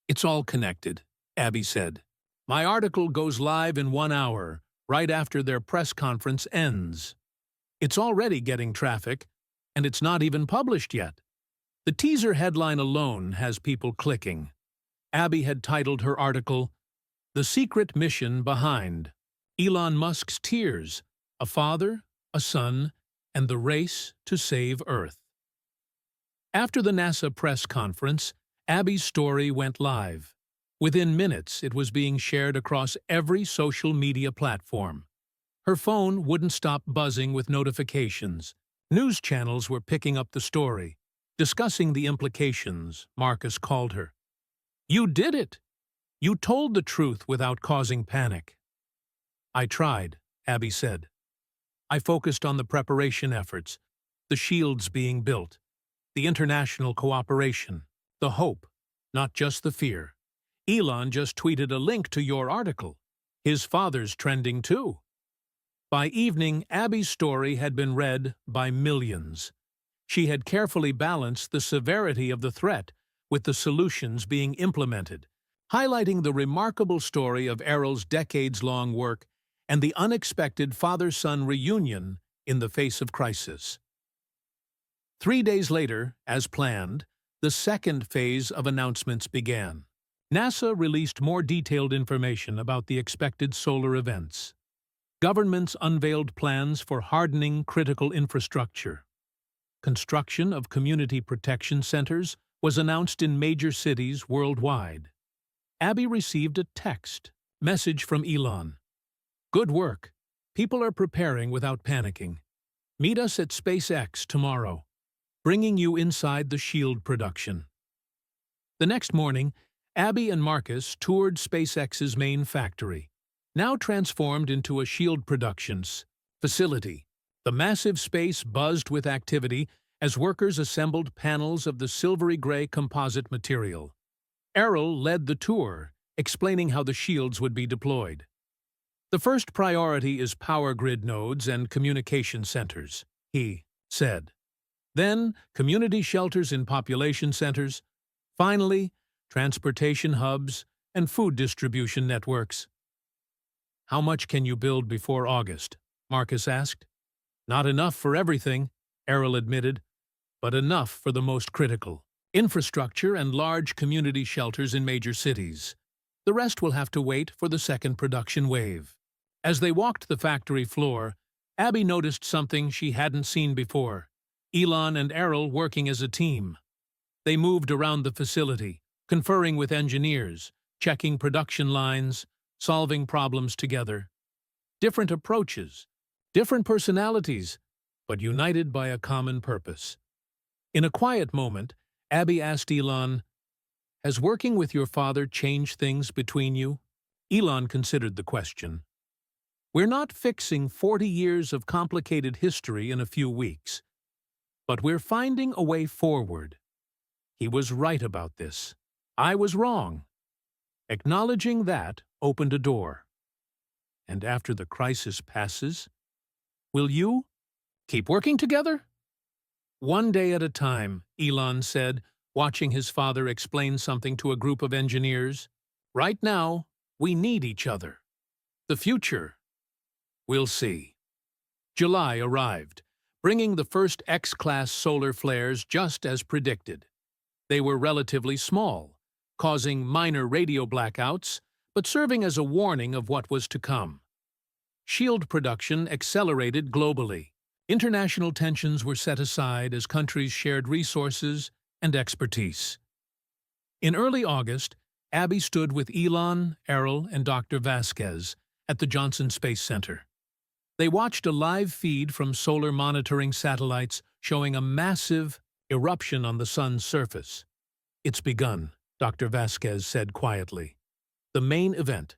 It's all connected, Abby said. My article goes live in 1 hour, right after their press conference ends. It's already getting traffic, and it's not even published yet. The teaser headline alone has people clicking. Abby had titled her article, The Secret Mission Behind Elon Musk's Tears, a Father, a Son, and the Race to Save Earth. After the NASA press conference, Abby's story went live. Within minutes, it was being shared across every social media platform. Her phone wouldn't stop buzzing with notifications. News channels were picking up the story, discussing the implications, Marcus called her. You did it! You told the truth without causing panic. I tried, Abby said. I focused on the preparation efforts, the shields being built, the international cooperation, the hope, not just the fear. Elon just tweeted a link to your article. His father's trending too. By evening, Abby's story had been read by millions. She had carefully balanced the severity of the threat with the solutions being implemented, highlighting the remarkable story of Errol's decades-long work and the unexpected father-son reunion in the face of crisis. 3 days later, as planned, the second phase of announcements began. NASA released more detailed information about the expected solar events. Governments unveiled plans for hardening critical infrastructure. Construction of community protection centers was announced in major cities worldwide. Abby received a text message from Elon. Good work. People are preparing without panicking. Meet us at SpaceX tomorrow, bringing you inside the shield production. The next morning, Abby and Marcus toured SpaceX's main factory, now transformed into a shield productions facility. The massive space buzzed with activity as workers assembled panels of the silvery-gray composite material. Errol led the tour, explaining how the shields would be deployed. The first priority is power grid nodes and communication centers, he said. Then, community shelters in population centers. Finally, transportation hubs and food distribution networks. How much can you build before August? Marcus asked. Not enough for everything, Errol admitted, but enough for the most critical. infrastructure and large community shelters in major cities. The rest will have to wait for the second production wave. As they walked the factory floor, Abby noticed something she hadn't seen before. Elon and Errol working as a team. They moved around the facility, conferring with engineers, checking production lines, solving problems together. Different approaches, different personalities, but united by a common purpose. In a quiet moment, Abby asked Elon, "Has working with your father changed things between you?" Elon considered the question. "We're not fixing 40 years of complicated history in a few weeks, but we're finding a way forward. He was right about this. I was wrong." Acknowledging that opened a door. "And after the crisis passes, will you keep working together?" "One day at a time," Elon said, watching his father explain something to a group of engineers. "Right now, we need each other. The future, we'll see." July arrived, bringing the first X-class solar flares just as predicted. They were relatively small, causing minor radio blackouts, but serving as a warning of what was to come. Shield production accelerated globally. International tensions were set aside as countries shared resources and expertise. In early August, Abby stood with Elon, Errol, and Dr. Vasquez at the Johnson Space Center. They watched a live feed from solar monitoring satellites showing a massive eruption on the sun's surface. "It's begun," Dr. Vasquez said quietly. "The main event.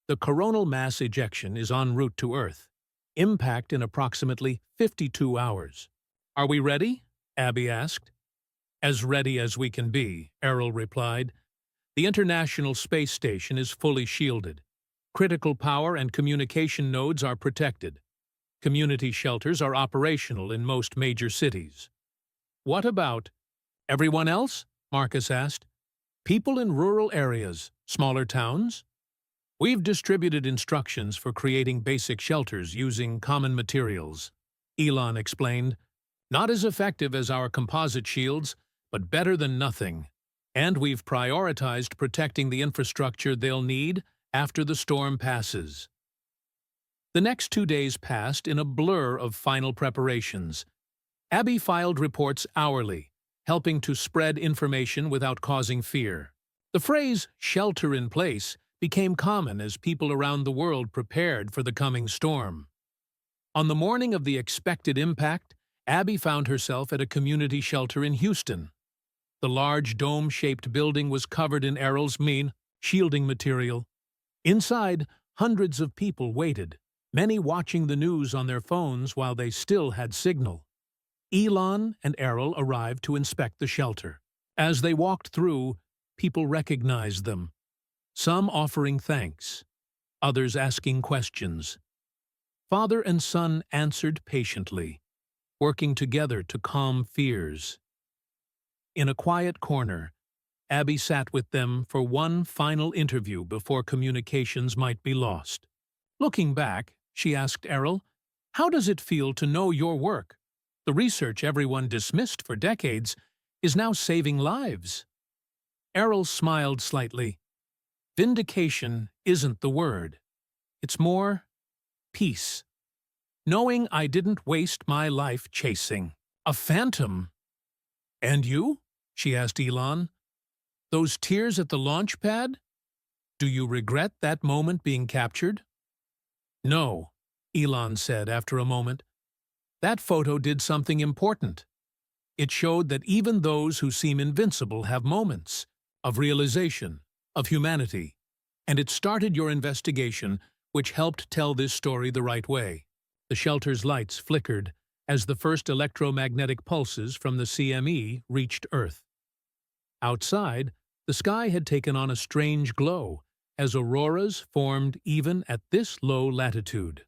The coronal mass ejection is en route to Earth. Impact in approximately 52 hours. Are we ready?" Abby asked. "As ready as we can be," Errol replied. "The International Space Station is fully shielded. Critical power and communication nodes are protected. Community shelters are operational in most major cities." "What about everyone else?" Marcus asked. "People in rural areas, smaller towns?" "We've distributed instructions for creating basic shelters using common materials," Elon explained. "Not as effective as our composite shields, but better than nothing. And we've prioritized protecting the infrastructure they'll need after the storm passes." The next 2 days passed in a blur of final preparations. Abby filed reports hourly, helping to spread information without causing fear. The phrase "shelter in place" became common as people around the world prepared for the coming storm. On the morning of the expected impact, Abby found herself at a community shelter in Houston. The large dome-shaped building was covered in Errol's mean shielding material. Inside, hundreds of people waited, many watching the news on their phones while they still had signal. Elon and Errol arrived to inspect the shelter. As they walked through, people recognized them, some offering thanks, others asking questions. Father and son answered patiently, working together to calm fears. In a quiet corner, Abby sat with them for one final interview before communications might be lost. Looking back, she asked Errol, "How does it feel to know your work, the research everyone dismissed for decades, is now saving lives?" Errol smiled slightly. "Vindication isn't the word. It's more peace. Knowing I didn't waste my life chasing a phantom." "And you?" she asked Elon. "Those tears at the launch pad? Do you regret that moment being captured?" "No," Elon said after a moment. "That photo did something important. It showed that even those who seem invincible have moments of realization, of humanity, and it started your investigation, which helped tell this story the right way." The shelter's lights flickered as the first electromagnetic pulses from the CME reached Earth. Outside, the sky had taken on a strange glow as auroras formed even at this low latitude.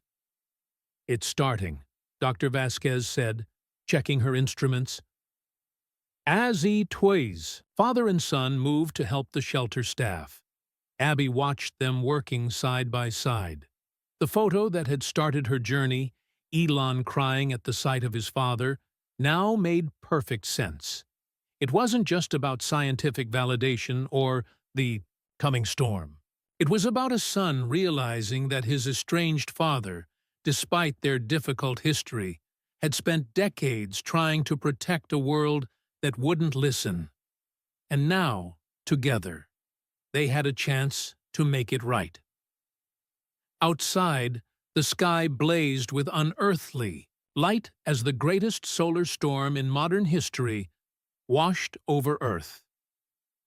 "It's starting," Dr. Vasquez said, checking her instruments. As twice, father and son moved to help the shelter staff. Abby watched them working side by side. The photo that had started her journey, Elon crying at the sight of his father, now made perfect sense. It wasn't just about scientific validation or the coming storm. It was about a son realizing that his estranged father, despite their difficult history, had spent decades trying to protect a world that wouldn't listen. And now, together, they had a chance to make it right. Outside, the sky blazed with unearthly light as the greatest solar storm in modern history washed over Earth.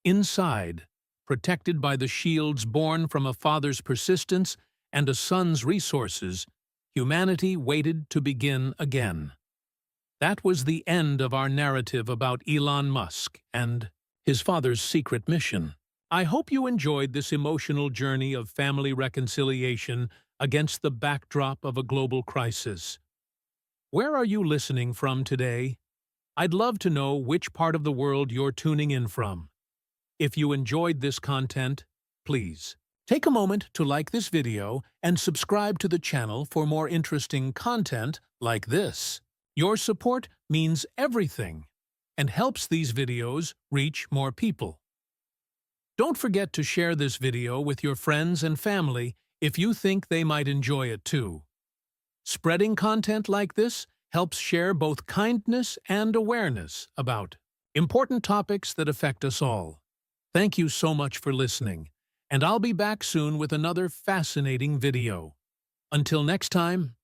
Inside, protected by the shields born from a father's persistence and a son's resources, humanity waited to begin again. That was the end of our narrative about Elon Musk and his father's secret mission. I hope you enjoyed this emotional journey of family reconciliation against the backdrop of a global crisis. Where are you listening from today? I'd love to know which part of the world you're tuning in from. If you enjoyed this content, please take a moment to like this video and subscribe to the channel for more interesting content like this. Your support means everything and helps these videos reach more people. Don't forget to share this video with your friends and family if you think they might enjoy it too. Spreading content like this helps share both kindness and awareness about important topics that affect us all. Thank you so much for listening, and I'll be back soon with another fascinating video. Until next time,